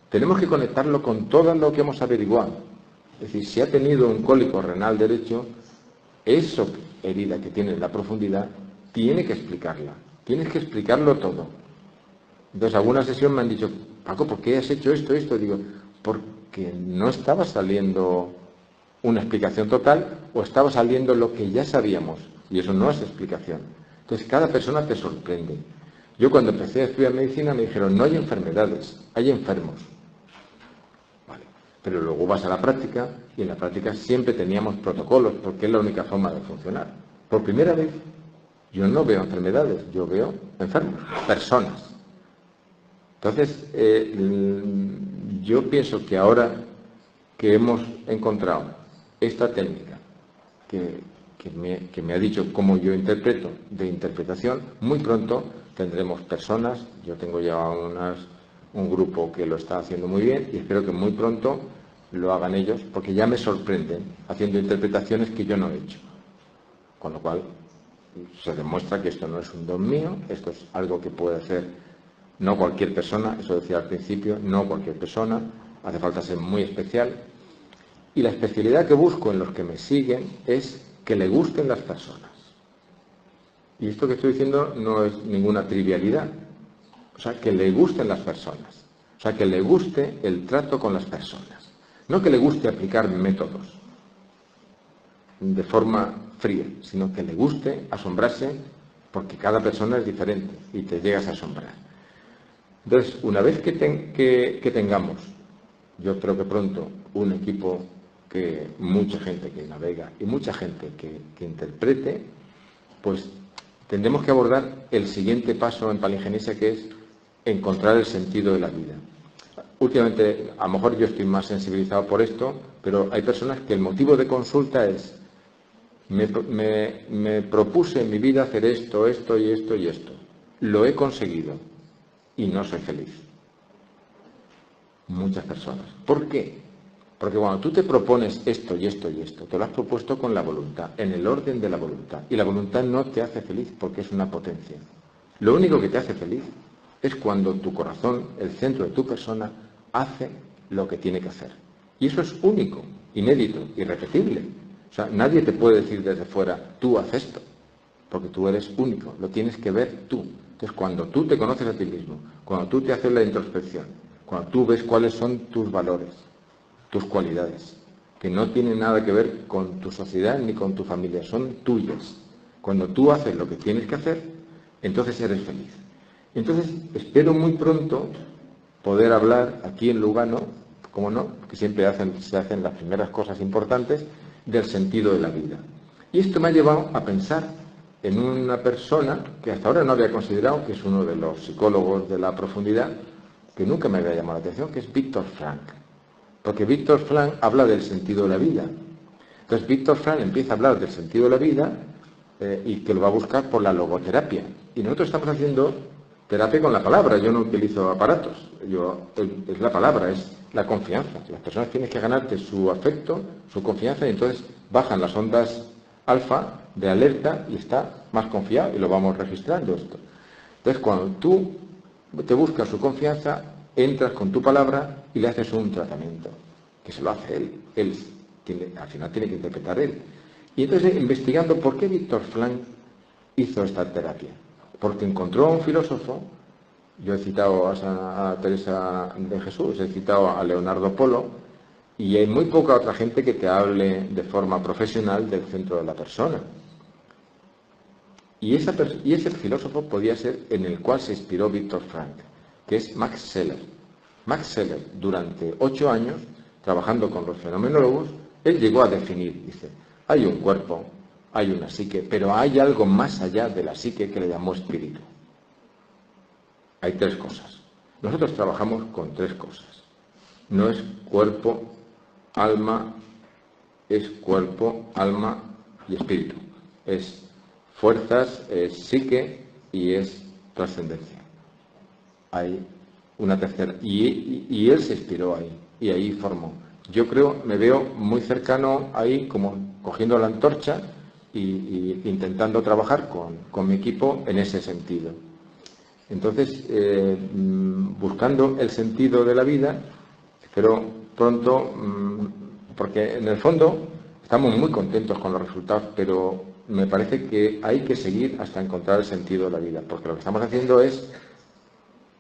B: tenemos que conectarlo con todo lo que hemos averiguado. Es decir, si ha tenido un cólico renal derecho, esa herida que tiene en la profundidad, tiene que explicarla. Tienes que explicarlo todo. Entonces, alguna sesión me han dicho, Paco, ¿por qué has hecho esto? Digo, porque no estaba saliendo una explicación total o estaba saliendo lo que ya sabíamos. Y eso no es explicación. Entonces, cada persona te sorprende. Yo cuando empecé a estudiar medicina me dijeron, no hay enfermedades, hay enfermos. Vale. Pero luego vas a la práctica y en la práctica siempre teníamos protocolos porque es la única forma de funcionar. Por primera vez, yo no veo enfermedades, yo veo enfermos, personas. Entonces, yo pienso que ahora que hemos encontrado esta técnica que me ha dicho cómo yo interpreto de interpretación, muy pronto tendremos personas, yo tengo ya un grupo que lo está haciendo muy bien y espero que muy pronto lo hagan ellos, porque ya me sorprenden haciendo interpretaciones que yo no he hecho. Con lo cual, se demuestra que esto no es un don mío, esto es algo que puede hacer no cualquier persona, eso decía al principio, no cualquier persona, hace falta ser muy especial. Y la especialidad que busco en los que me siguen es que le gusten las personas. Y esto que estoy diciendo no es ninguna trivialidad. O sea, que le gusten las personas. O sea, que le guste el trato con las personas. No que le guste aplicar métodos de forma fría, sino que le guste asombrarse porque cada persona es diferente y te llegas a asombrar. Entonces, una vez que tengamos, yo creo que pronto, un equipo que mucha gente que navega y mucha gente que interprete, pues tendremos que abordar el siguiente paso en palingenesia, que es encontrar el sentido de la vida. Últimamente, a lo mejor yo estoy más sensibilizado por esto, pero hay personas que el motivo de consulta es me propuse en mi vida hacer esto, esto y esto y esto. Lo he conseguido y no soy feliz. Muchas personas. ¿Por qué? Porque cuando tú te propones esto y esto y esto, te lo has propuesto con la voluntad, en el orden de la voluntad. Y la voluntad no te hace feliz porque es una potencia. Lo único que te hace feliz es cuando tu corazón, el centro de tu persona, hace lo que tiene que hacer. Y eso es único, inédito, irrepetible. O sea, nadie te puede decir desde fuera, tú haz esto, porque tú eres único, lo tienes que ver tú. Entonces, cuando tú te conoces a ti mismo, cuando tú te haces la introspección, cuando tú ves cuáles son tus valores, tus cualidades, que no tienen nada que ver con tu sociedad ni con tu familia, son tuyas. Cuando tú haces lo que tienes que hacer, entonces eres feliz. Entonces, espero muy pronto poder hablar aquí en Lugano, como no, que siempre se hacen las primeras cosas importantes, del sentido de la vida. Y esto me ha llevado a pensar en una persona que hasta ahora no había considerado, que es uno de los psicólogos de la profundidad, que nunca me había llamado la atención, que es Viktor Frankl. Porque Viktor Frankl habla del sentido de la vida. Entonces Viktor Frankl empieza a hablar del sentido de la vida y que lo va a buscar por la logoterapia. Y nosotros estamos haciendo terapia con la palabra. Yo no utilizo aparatos. Es la palabra, es la confianza. Las personas tienen que ganarte su afecto, su confianza, y entonces bajan las ondas alfa de alerta y está más confiado, y lo vamos registrando esto. Entonces, cuando tú te buscas su confianza, entras con tu palabra y le haces un tratamiento, que se lo hace él. Él al final tiene que interpretar él. Y entonces, investigando por qué Viktor Frankl hizo esta terapia, porque encontró a un filósofo. Yo he citado a Teresa de Jesús, he citado a Leonardo Polo, y hay muy poca otra gente que te hable de forma profesional del centro de la persona. Y ese filósofo podía ser en el cual se inspiró Viktor Frankl, que es Max Scheler. Max Scheler, durante 8 años, trabajando con los fenomenólogos, él llegó a definir, dice, hay un cuerpo, hay una psique, pero hay algo más allá de la psique que le llamó espíritu. Hay 3 cosas. Nosotros trabajamos con 3 cosas. No es cuerpo, alma, es cuerpo, alma y espíritu. Es fuerzas, es psique y es trascendencia. Hay una tercera. Y él se inspiró ahí, y ahí formó. Yo creo, me veo muy cercano ahí, como cogiendo la antorcha y intentando trabajar con mi equipo en ese sentido. Entonces, buscando el sentido de la vida, espero pronto, porque en el fondo estamos muy contentos con los resultados, pero me parece que hay que seguir hasta encontrar el sentido de la vida, porque lo que estamos haciendo es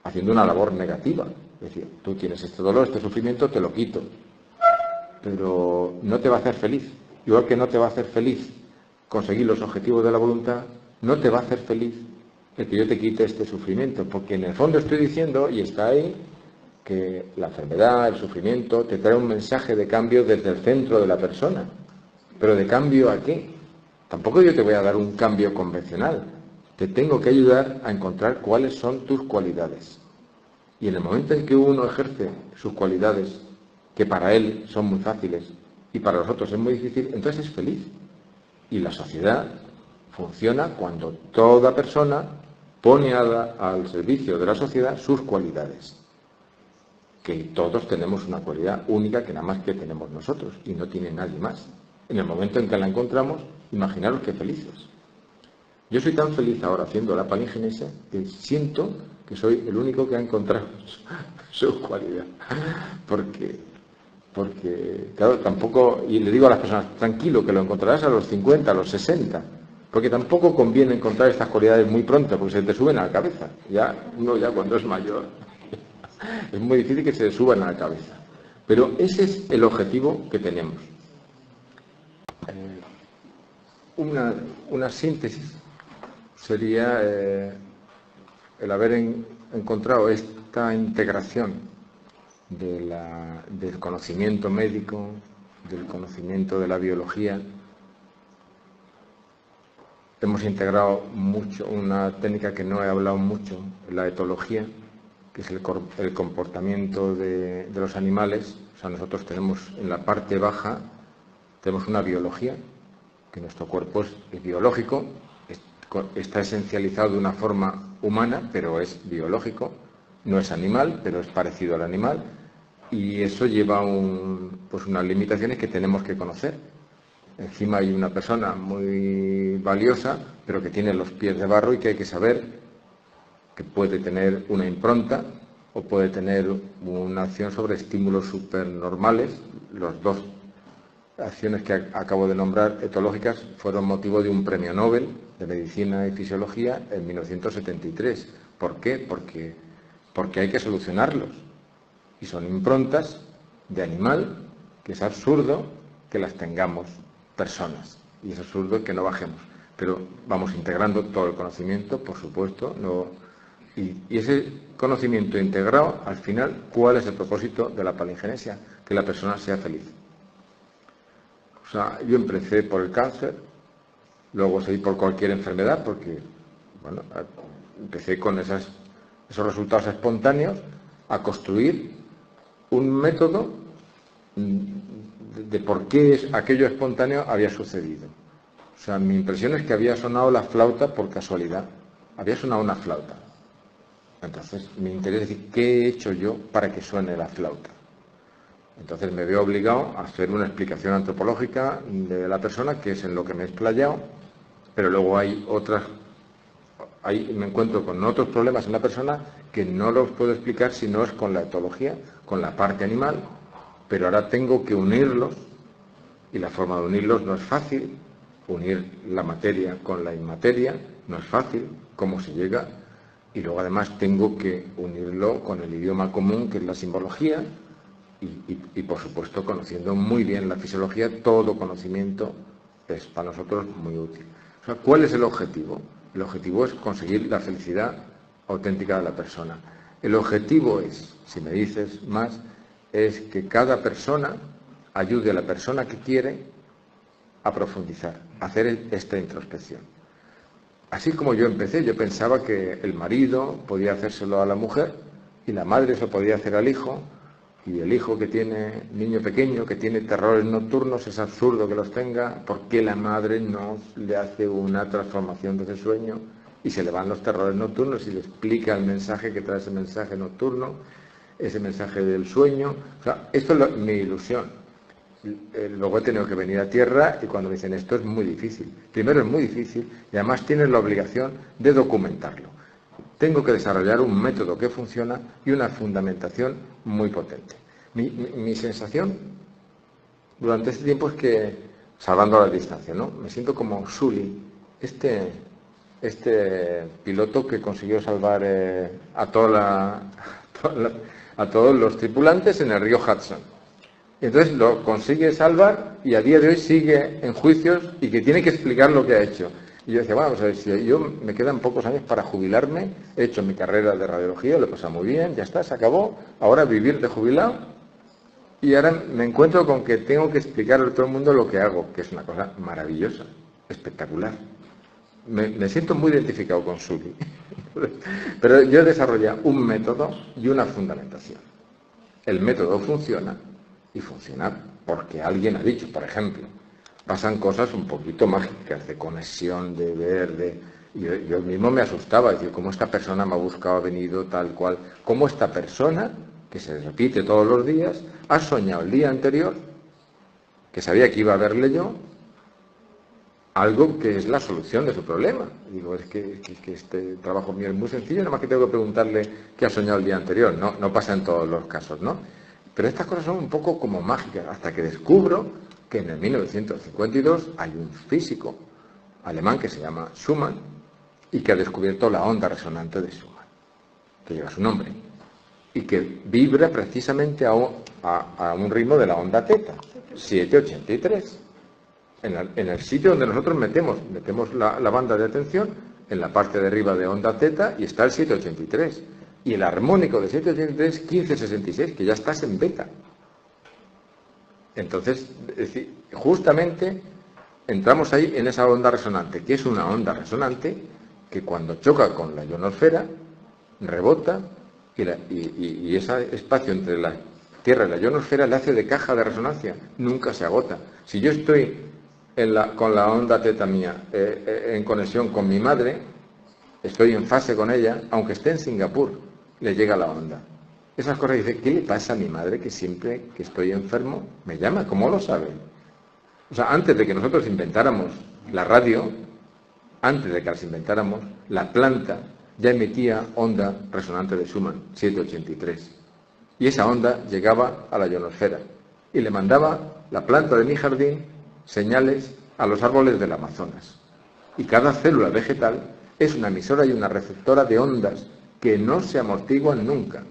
B: haciendo una labor negativa. Es decir, tú tienes este dolor, este sufrimiento, te lo quito, pero no te va a hacer feliz. Igual que no te va a hacer feliz conseguir los objetivos de la voluntad, no te va a hacer feliz el que yo te quite este sufrimiento, porque en el fondo estoy diciendo, y está ahí, que la enfermedad, el sufrimiento, te trae un mensaje de cambio desde el centro de la persona. ¿Pero de cambio a qué? Tampoco yo te voy a dar un cambio convencional. Te tengo que ayudar a encontrar cuáles son tus cualidades. Y en el momento en que uno ejerce sus cualidades, que para él son muy fáciles y para los otros es muy difícil, entonces es feliz. Y la sociedad funciona cuando toda persona pone al servicio de la sociedad sus cualidades. Que todos tenemos una cualidad única que nada más que tenemos nosotros y no tiene nadie más. En el momento en que la encontramos, imaginaros qué felices. Yo soy tan feliz ahora haciendo la palingenesia que siento que soy el único que ha encontrado su cualidad. Porque, claro, tampoco, y le digo a las personas, tranquilo, que lo encontrarás a los 50, a los 60, porque tampoco conviene encontrar estas cualidades muy pronto, porque se te suben a la cabeza. Uno ya cuando es mayor, es muy difícil que se le suban a la cabeza. Pero ese es el objetivo que tenemos. Una síntesis sería el haber encontrado esta integración del conocimiento médico, del conocimiento de la biología. Hemos integrado mucho una técnica que no he hablado mucho, la etología, que es el comportamiento de los animales. O sea, nosotros tenemos en la parte baja, tenemos una biología, que nuestro cuerpo es biológico, está esencializado de una forma humana, pero es biológico, no es animal, pero es parecido al animal, y eso lleva unas limitaciones que tenemos que conocer. Encima hay una persona muy valiosa, pero que tiene los pies de barro y que hay que saber que puede tener una impronta o puede tener una acción sobre estímulos supernormales. Las dos acciones que acabo de nombrar, etológicas, fueron motivo de un premio Nobel de Medicina y Fisiología en 1973. ¿Por qué? Porque hay que solucionarlos. Y son improntas de animal que es absurdo que las tengamos personas. Y es absurdo que no bajemos. Pero vamos integrando todo el conocimiento, por supuesto. Y ese conocimiento integrado, al final, ¿cuál es el propósito de la palingenesia? Que la persona sea feliz. O sea, yo empecé por el cáncer, luego seguí por cualquier enfermedad, porque, bueno, empecé con esos resultados espontáneos a construir un método de por qué aquello espontáneo había sucedido. O sea, mi impresión es que había sonado la flauta por casualidad. Había sonado una flauta. Entonces, mi interés es decir, ¿qué he hecho yo para que suene la flauta? Entonces me veo obligado a hacer una explicación antropológica de la persona, que es en lo que me he explayado, pero luego hay otras, me encuentro con otros problemas en la persona que no los puedo explicar si no es con la etología, con la parte animal, pero ahora tengo que unirlos, y la forma de unirlos no es fácil. Unir la materia con la inmateria no es fácil, cómo se llega, y luego además tengo que unirlo con el idioma común, que es la simbología, y por supuesto, conociendo muy bien la fisiología, todo conocimiento es para nosotros muy útil. O sea, ¿cuál es el objetivo? El objetivo es conseguir la felicidad auténtica de la persona. El objetivo es, si me dices más, es que cada persona ayude a la persona que quiere a profundizar, a hacer esta introspección. Así como yo empecé, yo pensaba que el marido podía hacérselo a la mujer y la madre se lo podía hacer al hijo, y el hijo que tiene, niño pequeño, que tiene terrores nocturnos, es absurdo que los tenga. ¿Por qué la madre no le hace una transformación de ese sueño y se le van los terrores nocturnos y le explica el mensaje que trae ese mensaje nocturno, ese mensaje del sueño? O sea, esto es mi ilusión. Luego he tenido que venir a tierra y cuando me dicen esto es muy difícil. Primero es muy difícil y además tienes la obligación de documentarlo. Tengo que desarrollar un método que funciona y una fundamentación muy potente. Mi sensación durante este tiempo es que, salvando la distancia, ¿no? Me siento como Sully, este piloto que consiguió salvar a todos los tripulantes en el río Hudson. Y entonces lo consigue salvar y a día de hoy sigue en juicios y que tiene que explicar lo que ha hecho. Y yo decía, bueno, vamos a ver, si yo me quedan pocos años para jubilarme, he hecho mi carrera de radiología, lo he pasado muy bien, ya está, se acabó, ahora vivir de jubilado, y ahora me encuentro con que tengo que explicarle a todo el mundo lo que hago, que es una cosa maravillosa, espectacular. Me siento muy identificado con Sully, pero yo he desarrollado un método y una fundamentación. El método funciona, y funciona porque alguien ha dicho, por ejemplo, pasan cosas un poquito mágicas, de conexión, de ver, yo mismo me asustaba, decir, ¿cómo esta persona me ha buscado, ha venido tal cual? ¿Cómo esta persona, que se repite todos los días, ha soñado el día anterior, que sabía que iba a verle yo, algo que es la solución de su problema? Digo, es que este trabajo mío es muy sencillo, nada más que tengo que preguntarle qué ha soñado el día anterior. No pasa en todos los casos, ¿no? Pero estas cosas son un poco como mágicas, hasta que descubro que en el 1952 hay un físico alemán que se llama Schumann y que ha descubierto la onda resonante de Schumann, que lleva su nombre, y que vibra precisamente a un ritmo de la onda teta, 783. En el sitio donde nosotros metemos la banda de atención, en la parte de arriba de onda teta, y está el 783. Y el armónico de 783 es 1566, que ya estás en beta. Entonces, es decir, justamente entramos ahí en esa onda resonante, que es una onda resonante que cuando choca con la ionosfera, rebota, y ese espacio entre la Tierra y la ionosfera le hace de caja de resonancia, nunca se agota. Si yo estoy con la onda teta mía en conexión con mi madre, estoy en fase con ella, aunque esté en Singapur, le llega la onda. Esas cosas, dice, ¿qué le pasa a mi madre que siempre que estoy enfermo me llama? ¿Cómo lo sabe? O sea, antes de que nosotros inventáramos la radio, antes de que las inventáramos, la planta ya emitía onda resonante de Schumann, 783. Y esa onda llegaba a la ionosfera y le mandaba la planta de mi jardín señales a los árboles del Amazonas. Y cada célula vegetal es una emisora y una receptora de ondas que no se amortiguan nunca.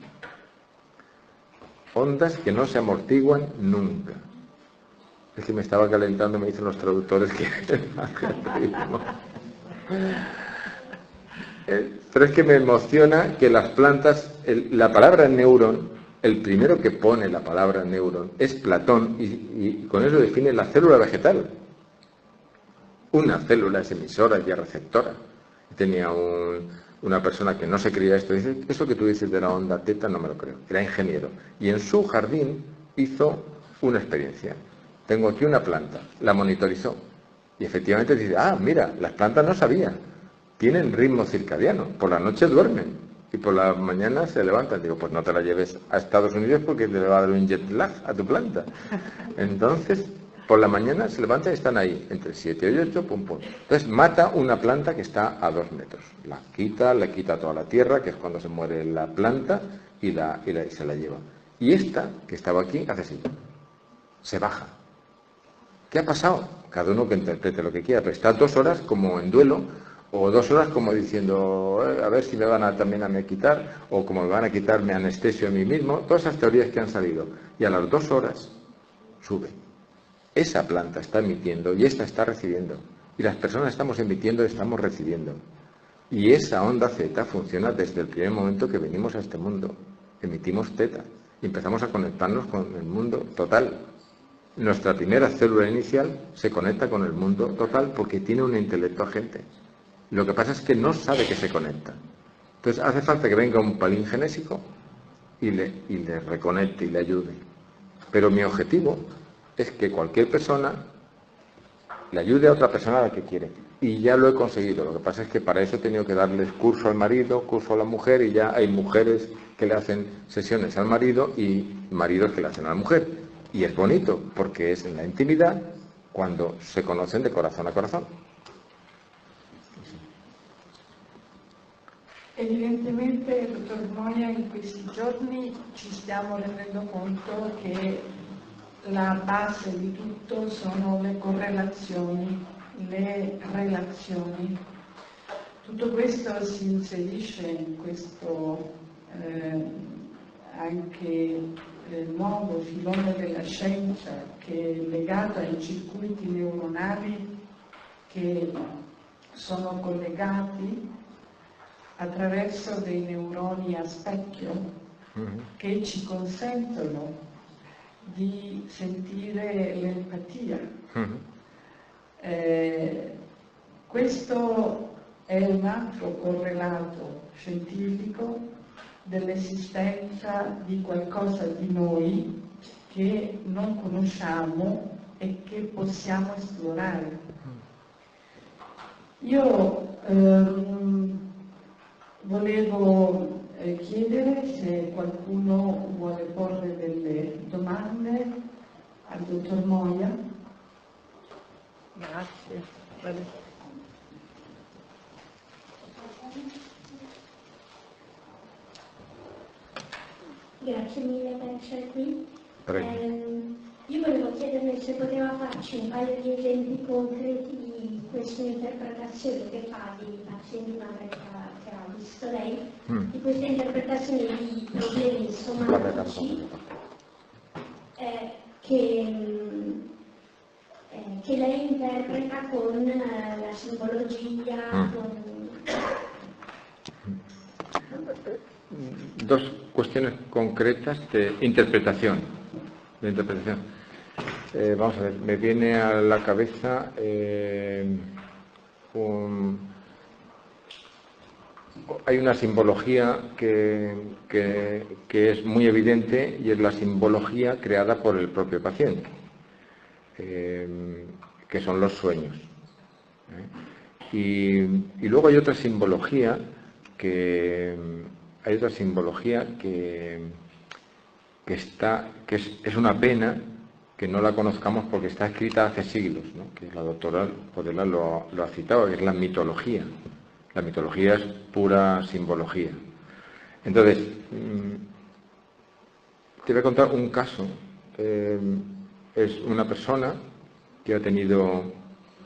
B: Ondas que no se amortiguan nunca. Es que me estaba calentando, me dicen los traductores que pero es que me emociona que las plantas, la palabra neuron, el primero que pone la palabra neuron es Platón y con eso define la célula vegetal. Una célula es emisora y es receptora. Tenía una persona que no se creía esto, dice, eso que tú dices de la onda teta no me lo creo, era ingeniero. Y en su jardín hizo una experiencia. Tengo aquí una planta, la monitorizó. Y efectivamente dice, mira, las plantas no sabían. Tienen ritmo circadiano, por la noche duermen y por la mañana se levantan. Digo, pues no te la lleves a Estados Unidos porque te va a dar un jet lag a tu planta. Entonces, por la mañana se levantan y están ahí, entre 7 y 8, pum, pum. Entonces mata una planta que está a 2 metros. La quita, le quita toda la tierra, que es cuando se muere la planta, y se la lleva. Y esta, que estaba aquí, hace así. Se baja. ¿Qué ha pasado? Cada uno que interprete lo que quiera, pero está 2 horas como en duelo, o 2 horas como diciendo, a ver si me van también a me quitar, o como me van a quitar me anestesio a mí mismo, todas esas teorías que han salido. Y a las 2 horas sube. Esa planta está emitiendo y esta está recibiendo. Y las personas estamos emitiendo y estamos recibiendo. Y esa onda zeta funciona desde el primer momento que venimos a este mundo. Emitimos teta y empezamos a conectarnos con el mundo total. Nuestra primera célula inicial se conecta con el mundo total porque tiene un intelecto agente. Lo que pasa es que no sabe que se conecta. Entonces hace falta que venga un palingenésico y le reconecte y le ayude. Pero mi objetivo es que cualquier persona le ayude a otra persona a la que quiere. Y ya lo he conseguido. Lo que pasa es que para eso he tenido que darles curso al marido, curso a la mujer, y ya hay mujeres que le hacen sesiones al marido y maridos que le hacen a la mujer. Y es bonito, porque es en la intimidad cuando se conocen de corazón a corazón.
A: Evidentemente, dottor Moia, in questi giorni ci stiamo rendendo conto che la base di tutto sono le correlazioni, le relazioni. Tutto questo si inserisce in questo anche nuovo filone della scienza che è legato ai circuiti neuronali che sono collegati attraverso dei neuroni a specchio che ci consentono di sentire l'empatia. Questo è un altro correlato scientifico dell'esistenza di qualcosa di noi che non conosciamo e che possiamo esplorare. Io volevo chiedere se qualcuno vuole porre delle domande al dottor Moia. Grazie.
D: Grazie mille per essere qui. Io volevo chiederle se poteva farci un paio di esempi concreti di questa interpretazione che fa di pazienti che ha visto lei, di questa interpretazione di problemi somatici che lei interpreta con la simbologia,
B: Dos cuestiones concretas de interpretación. Vamos a ver, me viene a la cabeza hay una simbología que es muy evidente y es la simbología creada por el propio paciente, que son los sueños. Y luego hay otra simbología que es una pena que no la conozcamos porque está escrita hace siglos, ¿no? Que la doctora Podela lo ha citado, que es la mitología. La mitología es pura simbología. Entonces, te voy a contar un caso. Es una persona que ha tenido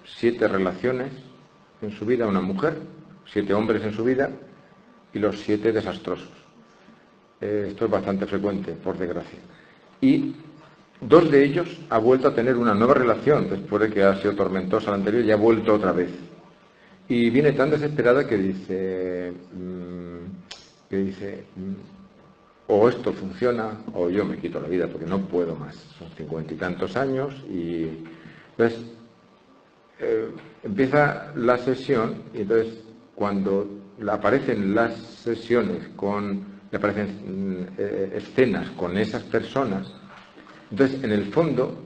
B: 7 relaciones en su vida, una mujer, 7 hombres en su vida, y los 7 desastrosos. Esto es bastante frecuente, por desgracia. Y 2 de ellos ha vuelto a tener una nueva relación, después de que ha sido tormentosa la anterior, y ha vuelto otra vez. Y viene tan desesperada que dice, o esto funciona, o yo me quito la vida, porque no puedo más. Son 50 y tantos años, y entonces empieza la sesión, y entonces cuando le aparecen las sesiones, le aparecen escenas con esas personas, entonces en el fondo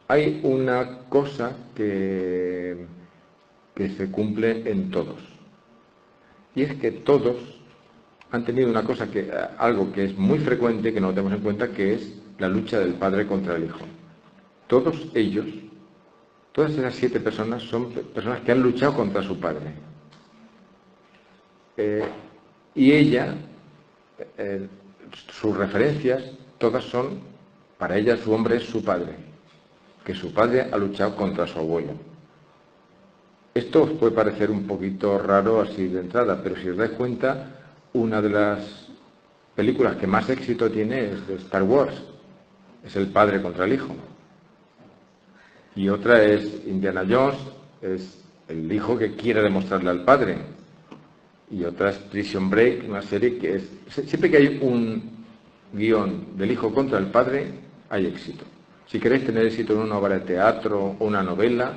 B: hay una cosa que se cumple en todos. Y es que todos han tenido una cosa algo que es muy frecuente, que no lo tenemos en cuenta, que es la lucha del padre contra el hijo. Todos ellos, todas esas 7 personas son personas que han luchado contra su padre. Y ella, sus referencias, todas son, para ella su hombre es su padre, que su padre ha luchado contra su abuelo. Esto os puede parecer un poquito raro así de entrada, pero si os dais cuenta, una de las películas que más éxito tiene es de Star Wars, es el padre contra el hijo. Y otra es Indiana Jones, es el hijo que quiere demostrarle al padre. Y otra es Prison Break, una serie que es... Siempre que hay un guión del hijo contra el padre, hay éxito. Si queréis tener éxito en una obra de teatro o una novela,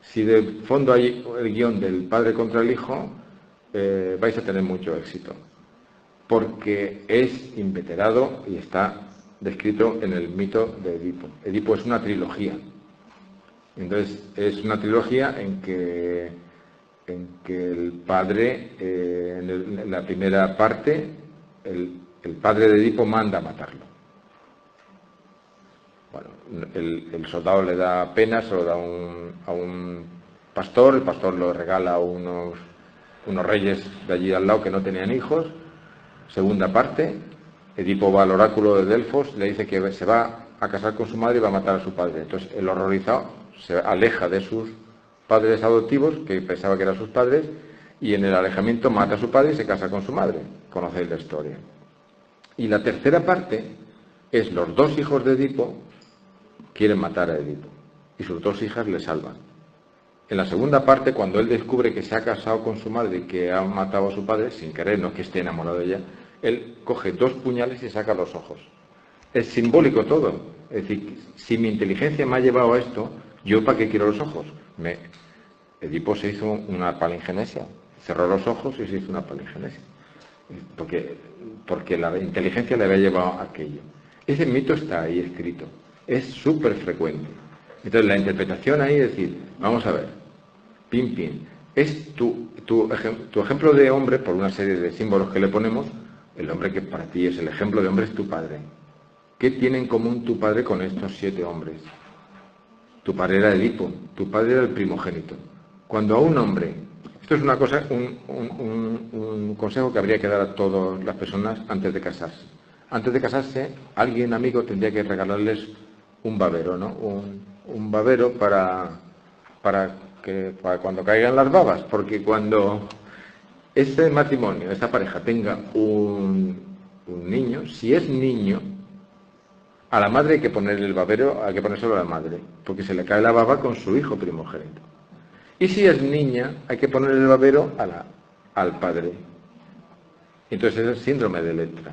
B: si de fondo hay el guión del padre contra el hijo, vais a tener mucho éxito. Porque es inveterado y está descrito en el mito de Edipo. Edipo es una trilogía. Entonces, es una trilogía en que el padre, en la primera parte, el padre de Edipo manda a matarlo. Bueno, el soldado le da pena, se lo da a un pastor, el pastor lo regala a unos reyes de allí al lado que no tenían hijos. Segunda parte, Edipo va al oráculo de Delfos, le dice que se va a casar con su madre y va a matar a su padre. Entonces, el horrorizado se aleja de sus padres adoptivos, que pensaba que eran sus padres, y en el alejamiento mata a su padre y se casa con su madre. Conocéis la historia. Y la tercera parte es los 2 hijos de Edipo quieren matar a Edipo, y sus 2 hijas le salvan. En la segunda parte, cuando él descubre que se ha casado con su madre y que ha matado a su padre, sin querer, no es que esté enamorado de ella, él coge 2 puñales y saca los ojos. Es simbólico todo. Es decir, si mi inteligencia me ha llevado a esto, ¿yo para qué quiero los ojos? Edipo se hizo una palingenesia, cerró los ojos y se hizo una palingenesia. Porque la inteligencia le había llevado a aquello. Ese mito está ahí escrito. Es súper frecuente. Entonces la interpretación ahí es decir, vamos a ver, pim, es tu ejemplo de hombre, por una serie de símbolos que le ponemos, el hombre que para ti es el ejemplo de hombre es tu padre. ¿Qué tiene en común tu padre con estos 7 hombres? Tu padre era Edipo, tu padre era el primogénito. Cuando a un hombre, esto es una cosa, un consejo que habría que dar a todas las personas antes de casarse. Antes de casarse, alguien amigo tendría que regalarles un babero, ¿no? Un babero para cuando caigan las babas, porque cuando este matrimonio, esta pareja tenga un niño, si es niño, a la madre hay que ponerle el babero, hay que ponérselo a la madre, porque se le cae la baba con su hijo primogénito. Y si es niña, hay que ponerle el babero al padre. Entonces es el síndrome de Electra.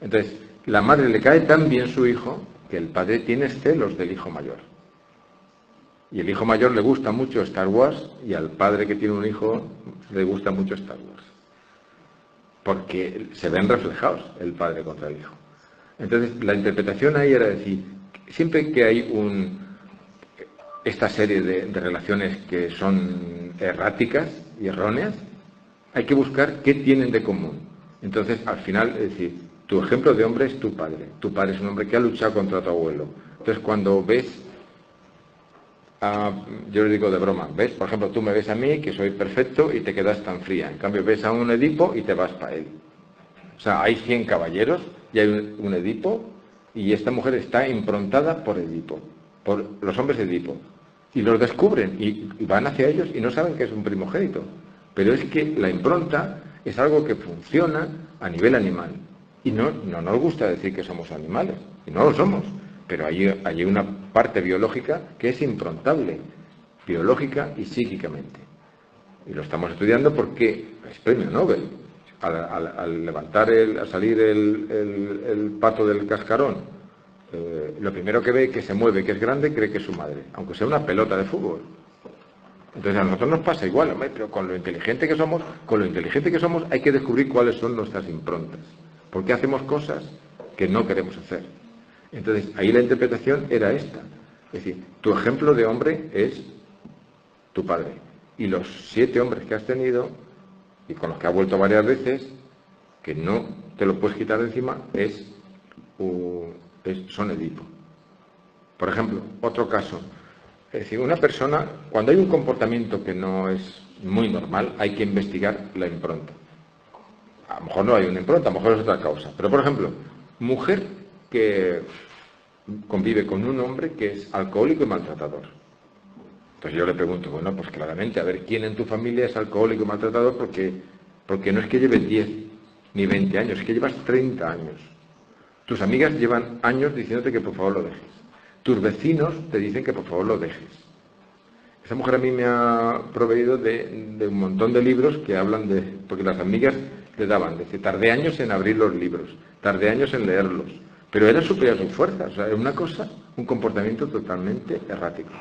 B: Entonces, la madre le cae tan bien su hijo que el padre tiene celos del hijo mayor. Y el hijo mayor le gusta mucho Star Wars y al padre que tiene un hijo le gusta mucho Star Wars. Porque se ven reflejados el padre contra el hijo. Entonces, la interpretación ahí era decir, siempre que hay esta serie de relaciones que son erráticas y erróneas, hay que buscar qué tienen de común. Entonces, al final, es decir, tu ejemplo de hombre es tu padre. Tu padre es un hombre que ha luchado contra tu abuelo. Entonces, cuando ves yo le digo de broma, ¿ves? Por ejemplo, tú me ves a mí, que soy perfecto, y te quedas tan fría. En cambio, ves a un Edipo y te vas para él. O sea, hay 100 caballeros y hay un Edipo, y esta mujer está improntada por Edipo, por los hombres de Edipo. Y los descubren y van hacia ellos y no saben que es un primogénito. Pero es que la impronta es algo que funciona a nivel animal. Y no nos gusta decir que somos animales, y no lo somos. Pero hay una parte biológica que es improntable, biológica y psíquicamente. Y lo estamos estudiando porque es premio Nobel. Al levantar, al salir el pato del cascarón, lo primero que ve que se mueve, que es grande, cree que es su madre, aunque sea una pelota de fútbol. Entonces a nosotros nos pasa igual, pero con lo inteligente que somos hay que descubrir cuáles son nuestras improntas. ¿Por qué hacemos cosas que no queremos hacer? Entonces ahí la interpretación era esta. Es decir, tu ejemplo de hombre es tu padre. Y los 7 hombres que has tenido, y con los que has vuelto varias veces, que no te lo puedes quitar de encima, son Edipo. Por ejemplo, otro caso. Es decir, una persona, cuando hay un comportamiento que no es muy normal, hay que investigar la impronta. A lo mejor no hay una impronta, a lo mejor es otra causa. Pero, por ejemplo, mujer que convive con un hombre que es alcohólico y maltratador. Entonces yo le pregunto, bueno, pues claramente, a ver, ¿quién en tu familia es alcohólico y maltratador? Porque no es que lleves 10 ni 20 años, es que llevas 30 años. Tus amigas llevan años diciéndote que por favor lo dejes. Tus vecinos te dicen que por favor lo dejes. Esa mujer a mí me ha proveído de un montón de libros que hablan de... Porque las amigas le daban, dice, tardé años en abrir los libros, tardé años en leerlos, pero era superior a sus fuerzas, o sea, era una cosa, un comportamiento totalmente errático.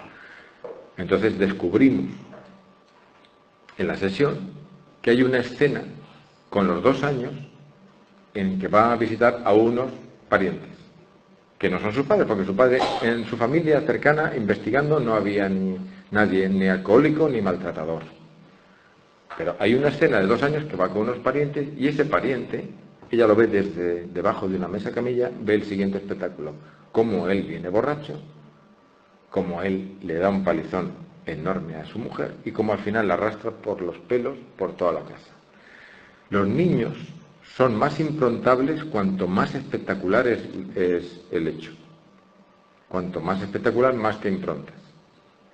B: Entonces descubrimos en la sesión que hay una escena con los 2 años en que va a visitar a unos parientes, que no son sus padres, porque su padre en su familia cercana, investigando, no había nadie ni alcohólico ni maltratador. Pero hay una escena de 2 años que va con unos parientes y ese pariente, ella lo ve desde debajo de una mesa camilla, ve el siguiente espectáculo, cómo él viene borracho, cómo él le da un palizón enorme a su mujer y cómo al final la arrastra por los pelos por toda la casa. Los niños son más improntables cuanto más espectacular es el hecho. Cuanto más espectacular, más que improntas.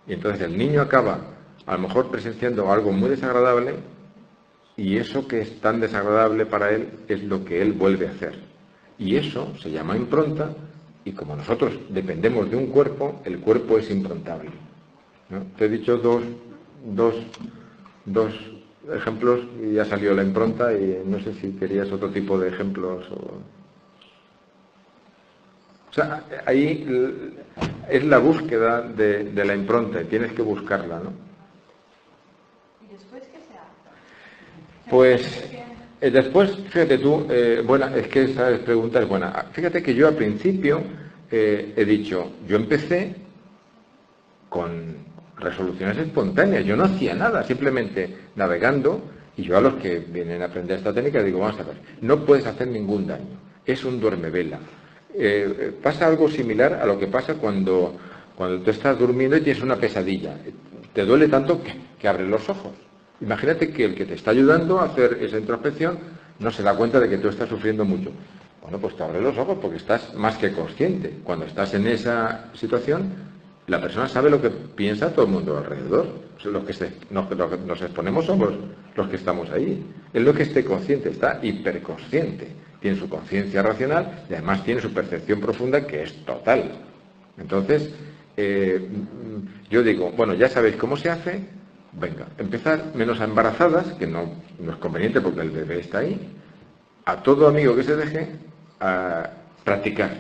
B: Y entonces el niño acaba, a lo mejor, presenciando algo muy desagradable y eso que es tan desagradable para él es lo que él vuelve a hacer. Y eso se llama impronta y como nosotros dependemos de un cuerpo, el cuerpo es improntable, ¿no? Te he dicho dos ejemplos y ya salió la impronta y no sé si querías otro tipo de ejemplos o sea, ahí es la búsqueda de la impronta y tienes que buscarla, ¿no?
E: ¿Y después qué se hace?
B: Pues después, fíjate tú, bueno, es que esa pregunta es buena. Fíjate que yo al principio he dicho, yo empecé con resoluciones espontáneas, yo no hacía nada, simplemente navegando, y yo a los que vienen a aprender esta técnica digo, vamos a ver, no puedes hacer ningún daño, es un duermevela. Pasa algo similar a lo que pasa cuando tú estás durmiendo y tienes una pesadilla, te duele tanto que abres los ojos. Imagínate que el que te está ayudando a hacer esa introspección no se da cuenta de que tú estás sufriendo mucho. Bueno, pues te abres los ojos porque estás más que consciente. Cuando estás en esa situación, la persona sabe lo que piensa todo el mundo alrededor. Los que nos exponemos somos los que estamos ahí. Es lo que esté consciente, está hiperconsciente. Tiene su conciencia racional y además tiene su percepción profunda que es total. Entonces, yo digo, bueno, ya sabéis cómo se hace, venga, empezar menos a embarazadas, que no es conveniente porque el bebé está ahí, a todo amigo que se deje, a practicar.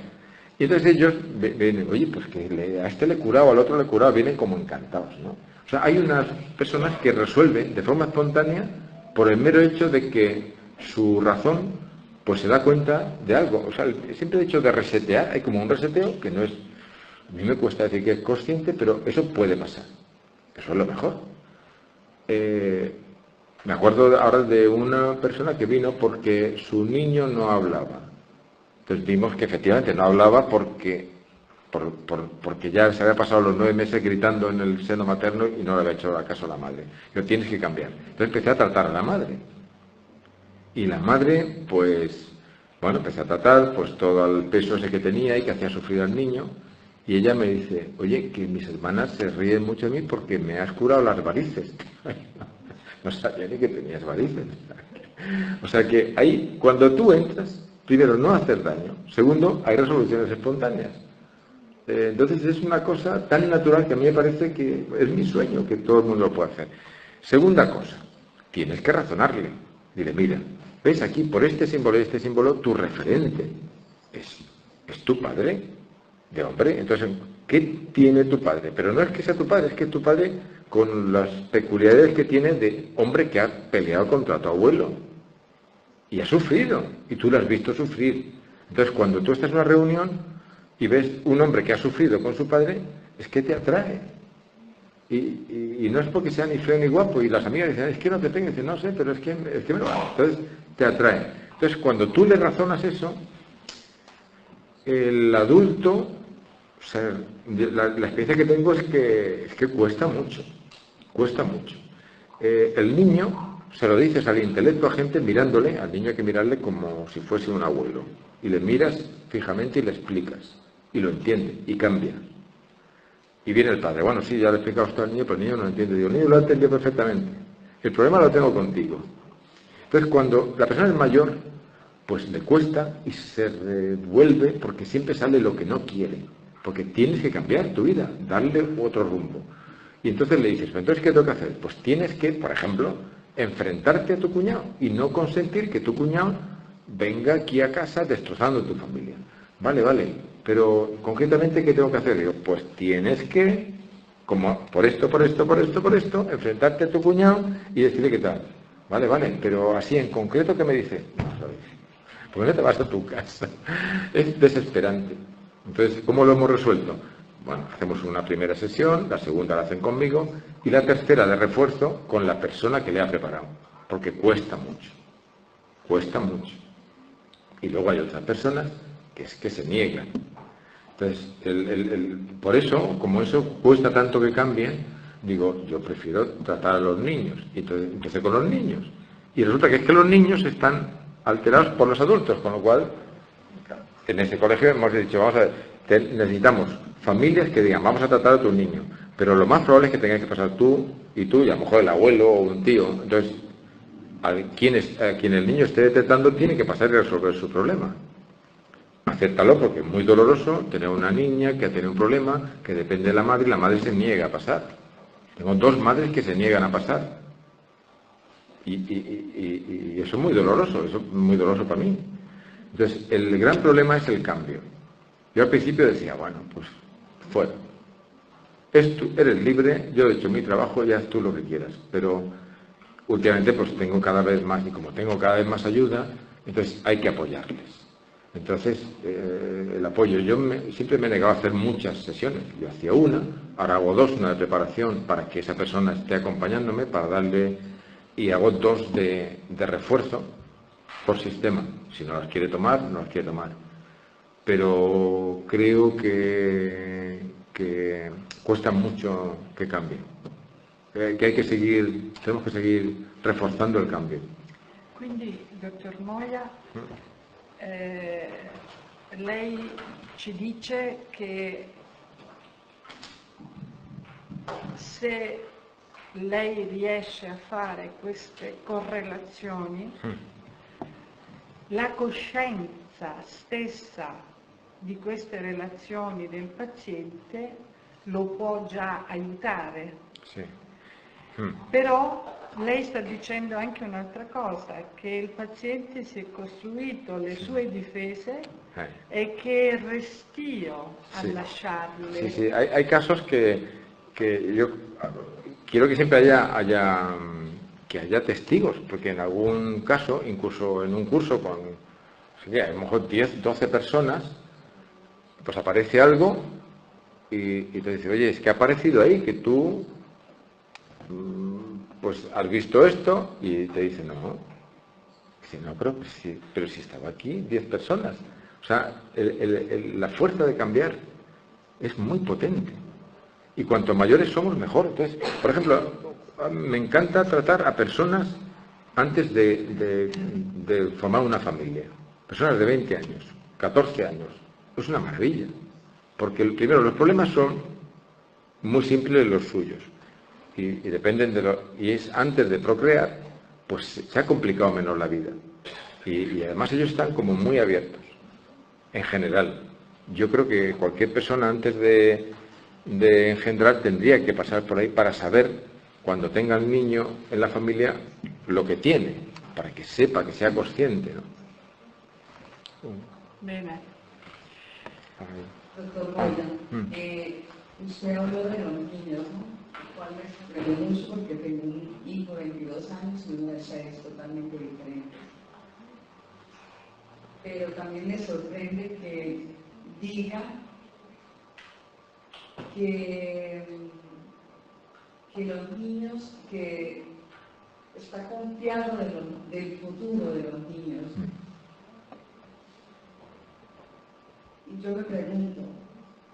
B: Y entonces ellos vienen, oye, pues que a este le he curado, al otro le he curado, vienen como encantados, ¿no? O sea, hay unas personas que resuelven de forma espontánea por el mero hecho de que su razón pues se da cuenta de algo. O sea, el simple hecho de resetear, hay como un reseteo que no es, a mí me cuesta decir que es consciente, pero eso puede pasar. Eso es lo mejor. Me acuerdo ahora de una persona que vino porque su niño no hablaba. Entonces vimos que efectivamente no hablaba porque porque ya se había pasado los 9 meses gritando en el seno materno y no le había hecho caso a la madre. Yo, tienes que cambiar. Entonces empecé a tratar a la madre. Y la madre, pues, bueno, empecé a tratar pues todo el peso ese que tenía y que hacía sufrir al niño. Y ella me dice, oye, que mis hermanas se ríen mucho de mí porque me has curado las varices. No sabía ni que tenías varices. O sea que ahí, cuando tú entras, primero, no hacer daño. Segundo, hay resoluciones espontáneas. Entonces es una cosa tan natural que a mí me parece que es mi sueño, que todo el mundo lo puede hacer. Segunda cosa, tienes que razonarle. Dile, mira, ves aquí, por este símbolo, tu referente es tu padre de hombre. Entonces, ¿qué tiene tu padre? Pero no es que sea tu padre, es que tu padre, con las peculiaridades que tiene de hombre que ha peleado contra tu abuelo y ha sufrido, y tú lo has visto sufrir. Entonces, cuando tú estás en una reunión y ves un hombre que ha sufrido con su padre, es que te atrae. Y no es porque sea ni feo ni guapo, y las amigas dicen, es que no te pegues, no sé, pero es que me lo hago. Entonces, te atrae. Entonces, cuando tú le razonas eso, el adulto, o sea, la experiencia que tengo es que cuesta mucho. El niño, se lo dices al intelecto agente mirándole, al niño hay que mirarle como si fuese un abuelo. Y le miras fijamente y le explicas. Y lo entiende, y cambia. Y viene el padre, bueno, sí, ya le he explicado esto al niño, pero el niño no entiende. Digo, el niño lo ha entendido perfectamente. El problema lo tengo contigo. Entonces, cuando la persona es mayor, pues le cuesta y se revuelve porque siempre sale lo que no quiere. Porque tienes que cambiar tu vida, darle otro rumbo. Y entonces le dices, entonces, ¿qué tengo que hacer? Pues tienes que, por ejemplo, enfrentarte a tu cuñado y no consentir que tu cuñado venga aquí a casa destrozando tu familia. Vale, pero concretamente, ¿qué tengo que hacer? Digo, pues tienes que, como por esto, enfrentarte a tu cuñado y decirle qué tal. Vale, pero así en concreto, ¿qué me dice? No sabes. ¿Por qué no te vas a tu casa? Es desesperante. Entonces, ¿cómo lo hemos resuelto? Bueno, hacemos una primera sesión, la segunda la hacen conmigo y la tercera de refuerzo con la persona que le ha preparado. Porque cuesta mucho. Y luego hay otras personas que se niegan. Entonces, por eso, como eso cuesta tanto que cambien, digo, yo prefiero tratar a los niños. Y entonces empecé con los niños. Y resulta que es que los niños están alterados por los adultos, con lo cual, en ese colegio hemos dicho, vamos a ver, necesitamos familias que digan, vamos a tratar a tus niños. Pero lo más probable es que tengáis que pasar tú, y a lo mejor el abuelo o un tío. Entonces, a quien el niño esté detectando tiene que pasar y resolver su problema. Acéptalo porque es muy doloroso tener una niña que ha tenido un problema, que depende de la madre y la madre se niega a pasar. Tengo 2 madres que se niegan a pasar. Y eso es muy doloroso para mí. Entonces, el gran problema es el cambio. Yo al principio decía, bueno, pues fuera. Eres libre, yo he hecho mi trabajo, ya haz tú lo que quieras. Pero últimamente pues tengo cada vez más, y como tengo cada vez más ayuda, entonces hay que apoyarles. Entonces, el apoyo, siempre me he negado a hacer muchas sesiones. Yo hacía una, ahora hago 2, una de preparación para que esa persona esté acompañándome, para darle, y hago 2 de refuerzo por sistema. Si no las quiere tomar, no las quiere tomar. Pero creo que cuesta mucho que cambie. Que tenemos que seguir reforzando el cambio.
A: Quindi, dottor Moia, lei ci dice che se lei riesce a fare queste correlazioni, la coscienza stessa di queste relazioni del paziente lo può già aiutare.
B: Sì.
A: Però lei sta dicendo anche un'altra cosa, che il paziente si è costruito le sue difese e che è restio a lasciarle.
B: Sí, hay casos que yo quiero que siempre haya testigos, porque en algún caso, incluso en un curso con a lo mejor 10, 12 personas, pues aparece algo y te dice, oye, es que ha aparecido ahí, que tú pues has visto esto, y te dice, no, pero si estaba aquí 10 personas. O sea, la fuerza de cambiar es muy potente. Y cuanto mayores somos, mejor. Entonces, por ejemplo, me encanta tratar a personas antes de formar una familia. Personas de 20 años, 14 años. Es una maravilla. Porque primero, los problemas son muy simples los suyos. Y dependen y es antes de procrear, pues se ha complicado menos la vida. Y además ellos están como muy abiertos, en general. Yo creo que cualquier persona antes de engendrar tendría que pasar por ahí para saber, cuando tenga el niño en la familia, lo que tiene, para que sepa, que sea consciente, ¿no?
A: Bene.
F: Doctor Moya, usted habló de los niños, ¿no? Cual me sorprendió mucho porque tengo un hijo de 22 años y una hija es totalmente diferente. Pero también me sorprende que diga que los niños, que está confiado del futuro de los niños. Y yo me pregunto,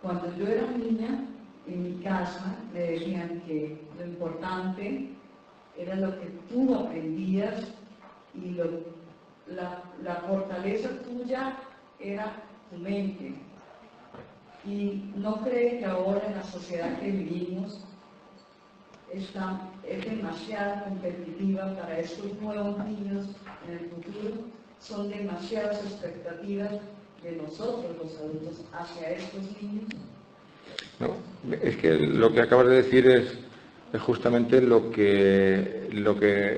F: cuando yo era niña, en mi casa me decían que lo importante era lo que tú aprendías y la fortaleza tuya era tu mente. Y no cree que ahora en la sociedad que vivimos es demasiado competitiva para estos nuevos niños en el futuro. Son demasiadas expectativas de nosotros los adultos hacia estos niños.
B: No, es que lo que acabas de decir es justamente el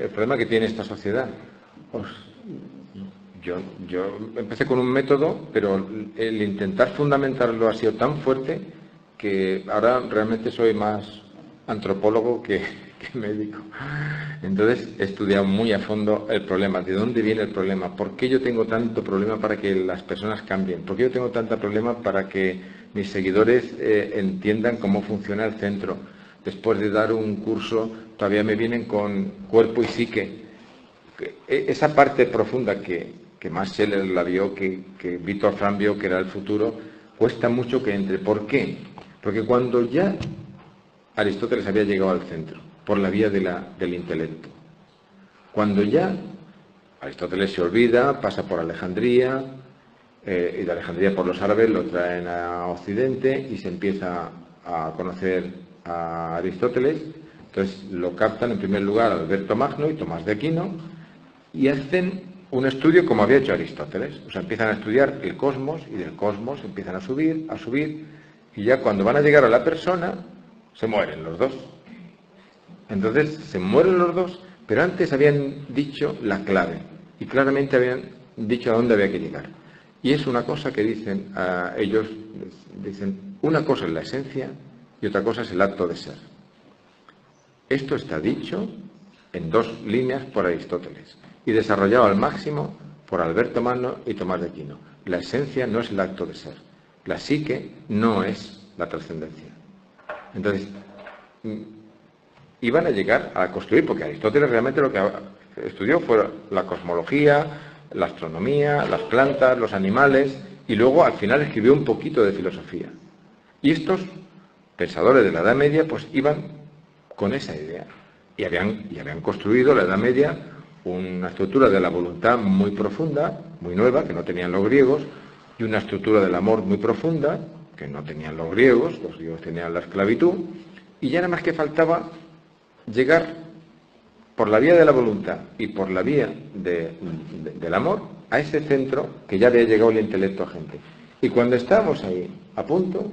B: problema que tiene esta sociedad. Yo empecé con un método, pero el intentar fundamentarlo ha sido tan fuerte que ahora realmente soy más antropólogo que médico. Entonces he estudiado muy a fondo el problema, de dónde viene el problema, por qué yo tengo tanto problema para que las personas cambien, por qué yo tengo tanto problema para que mis seguidores entiendan cómo funciona el centro. Después de dar un curso todavía me vienen con cuerpo y psique. Esa parte profunda que más Scheller la vio, que Viktor Frankl vio que era el futuro, cuesta mucho que entre. ¿Por qué? Porque cuando ya Aristóteles había llegado al centro, por la vía del intelecto, cuando ya Aristóteles se olvida, pasa por Alejandría, y de Alejandría por los árabes lo traen a Occidente y se empieza a conocer a Aristóteles. Entonces lo captan en primer lugar Alberto Magno y Tomás de Aquino y hacen un estudio como había hecho Aristóteles. O sea, empiezan a estudiar el cosmos y del cosmos empiezan a subir, y ya cuando van a llegar a la persona se mueren los dos. Entonces se mueren los dos, pero antes habían dicho la clave y claramente habían dicho a dónde había que llegar. Y es una cosa que dicen ellos, dicen, una cosa es la esencia y otra cosa es el acto de ser. Esto está dicho en dos líneas por Aristóteles y desarrollado al máximo por Alberto Magno y Tomás de Aquino. La esencia no es el acto de ser, la psique no es la trascendencia. Entonces, iban a llegar a construir, porque Aristóteles realmente lo que estudió fue la cosmología, la astronomía, las plantas, los animales, y luego al final escribió un poquito de filosofía. Y estos pensadores de la Edad Media pues iban con esa idea y habían construido la Edad Media una estructura de la voluntad muy profunda, muy nueva, que no tenían los griegos, y una estructura del amor muy profunda, que no tenían los griegos tenían la esclavitud, y ya nada más que faltaba llegar por la vía de la voluntad y por la vía del amor a ese centro que ya había llegado el intelecto a gente. Y cuando estábamos ahí a punto,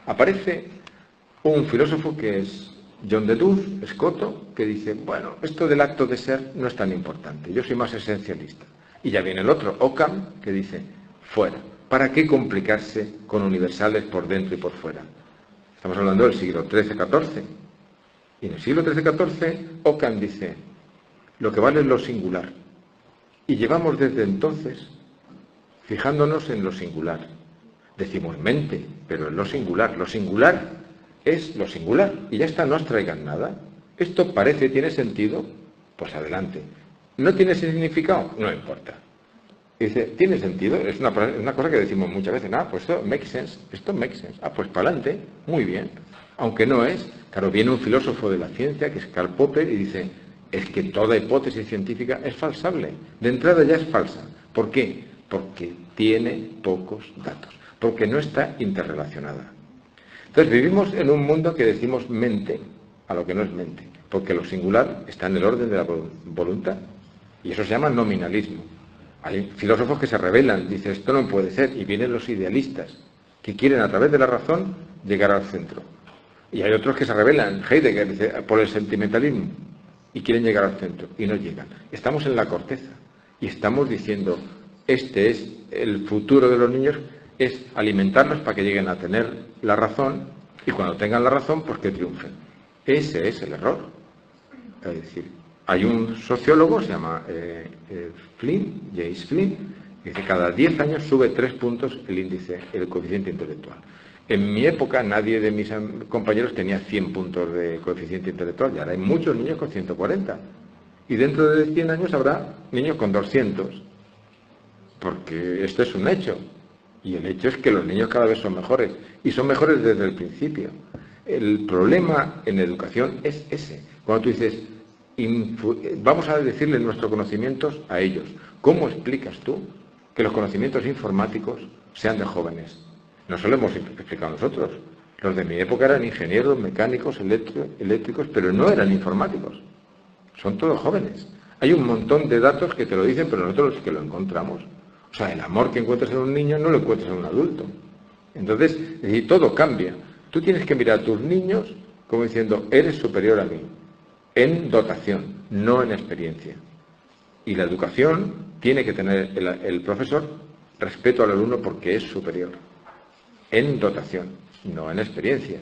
B: aparece un filósofo que es John de Duve, escoto, que dice, bueno, esto del acto de ser no es tan importante, yo soy más esencialista. Y ya viene el otro, Occam, que dice, fuera, ¿para qué complicarse con universales por dentro y por fuera? Estamos hablando del siglo XIII-XIV. Y en el siglo XIII-XIV, Occam dice, lo que vale es lo singular. Y llevamos desde entonces fijándonos en lo singular. Decimos mente, pero en lo singular. Lo singular es lo singular. Y ya está, no os traigan nada. Esto parece, tiene sentido, pues adelante. ¿No tiene significado? No importa. Y dice, ¿tiene sentido? Es una cosa que decimos muchas veces, pues esto makes sense, pues para adelante, muy bien. Aunque no es, claro, viene un filósofo de la ciencia, que es Karl Popper, y dice, es que toda hipótesis científica es falsable. De entrada ya es falsa. ¿Por qué? Porque tiene pocos datos, porque no está interrelacionada. Entonces vivimos en un mundo que decimos mente a lo que no es mente, porque lo singular está en el orden de la voluntad, y eso se llama nominalismo. Hay filósofos que se rebelan, dicen esto no puede ser, y vienen los idealistas, que quieren a través de la razón llegar al centro. Y hay otros que se rebelan, Heidegger dice, por el sentimentalismo, y quieren llegar al centro, y no llegan. Estamos en la corteza, y estamos diciendo, este es el futuro de los niños, es alimentarlos para que lleguen a tener la razón, y cuando tengan la razón, pues que triunfen. Ese es el error. Es decir, hay un sociólogo, se llama James Flynn, que dice que cada 10 años sube 3 puntos el índice, el coeficiente intelectual. En mi época nadie de mis compañeros tenía 100 puntos de coeficiente intelectual, y ahora hay muchos niños con 140. Y dentro de 100 años habrá niños con 200, porque esto es un hecho. Y el hecho es que los niños cada vez son mejores, y son mejores desde el principio. El problema en educación es ese. Cuando tú dices, vamos a decirle nuestros conocimientos a ellos. ¿Cómo explicas tú que los conocimientos informáticos sean de jóvenes? No se lo hemos explicado nosotros. Los de mi época eran ingenieros, mecánicos, eléctricos, pero no eran informáticos. Son todos jóvenes. Hay un montón de datos que te lo dicen, pero nosotros los que lo encontramos. O sea, el amor que encuentras en un niño no lo encuentras en un adulto. Entonces, todo cambia. Tú tienes que mirar a tus niños como diciendo, eres superior a mí, en dotación, no en experiencia. Y la educación tiene que tener el profesor respeto al alumno porque es superior, en dotación, no en experiencia.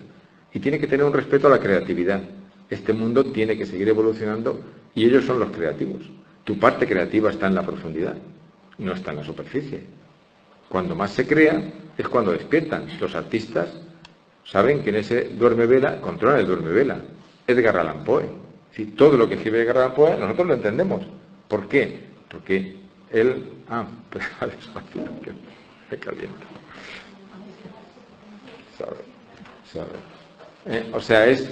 B: Y tiene que tener un respeto a la creatividad. Este mundo tiene que seguir evolucionando y ellos son los creativos. Tu parte creativa está en la profundidad, no está en la superficie. Cuando más se crea es cuando despiertan. Los artistas saben que en ese duerme-vela controlan el duerme-vela. Edgar Allan Poe. Si todo lo que escribe Edgar Allan Poe nosotros lo entendemos. ¿Por qué? Porque él... pues vale, que me calienta. ¿Sabe? O sea, es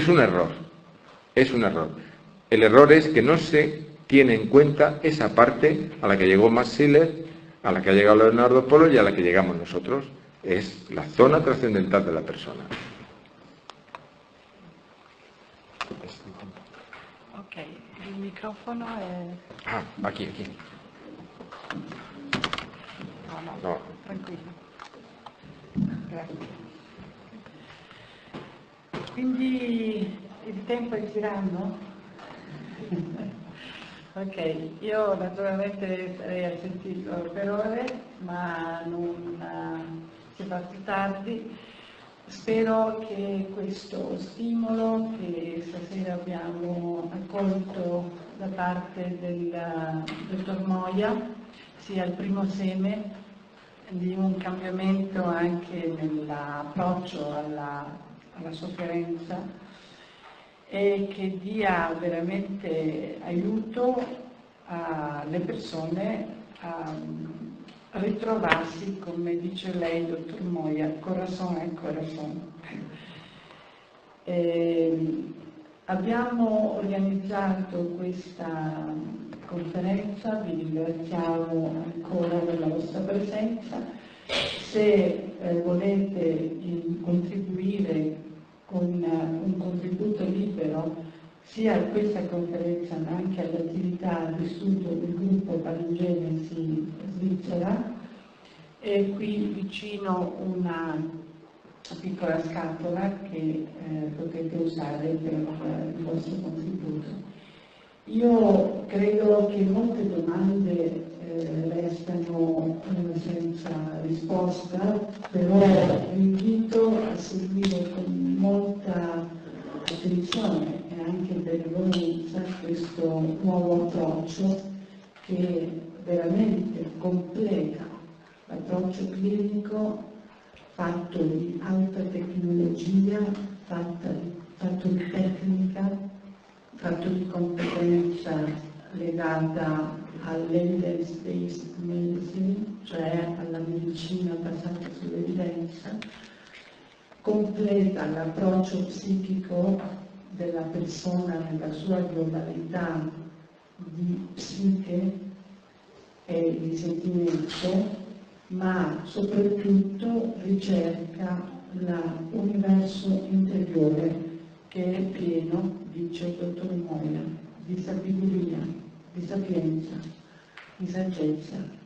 B: un error. Es un error. El error es que no se tiene en cuenta esa parte a la que llegó Max Scheler, a la que ha llegado Leonardo Polo y a la que llegamos nosotros. Es la zona trascendental de la persona.
A: Ok, el micrófono es...
B: Aquí.
A: No, tranquillo. Grazie. Quindi il tempo è tirando? Ok, io naturalmente sarei a sentirlo per ore, ma non si fa più tardi. Spero che questo stimolo che stasera abbiamo accolto da parte del dottor Moia sia il primo seme di un cambiamento anche nell'approccio alla sofferenza e che dia veramente aiuto alle persone a ritrovarsi, come dice lei, dottor Moia, corazón e corazón. Abbiamo organizzato questa conferenza, vi ringraziamo ancora per la vostra presenza. Se volete contribuire con un contributo libero sia a questa conferenza ma anche all'attività di studio del gruppo Palingenesi Svizzera, e qui vicino una piccola scatola che potete usare per il vostro contributo. Io credo che molte domande restano senza risposta, però vi invito a seguire con molta attenzione e anche benevolenza questo nuovo approccio che veramente completa l'approccio clinico fatto di alta tecnologia, fatto di tecnica, fatto di competenza legata all'evidence-based medicine, cioè alla medicina basata sull'evidenza, completa l'approccio psichico della persona nella sua globalità di psiche e di sentimento, ma soprattutto ricerca l'universo interiore che è pieno, dice il dottor Moia, di sapienza, di sapienza, di saggezza.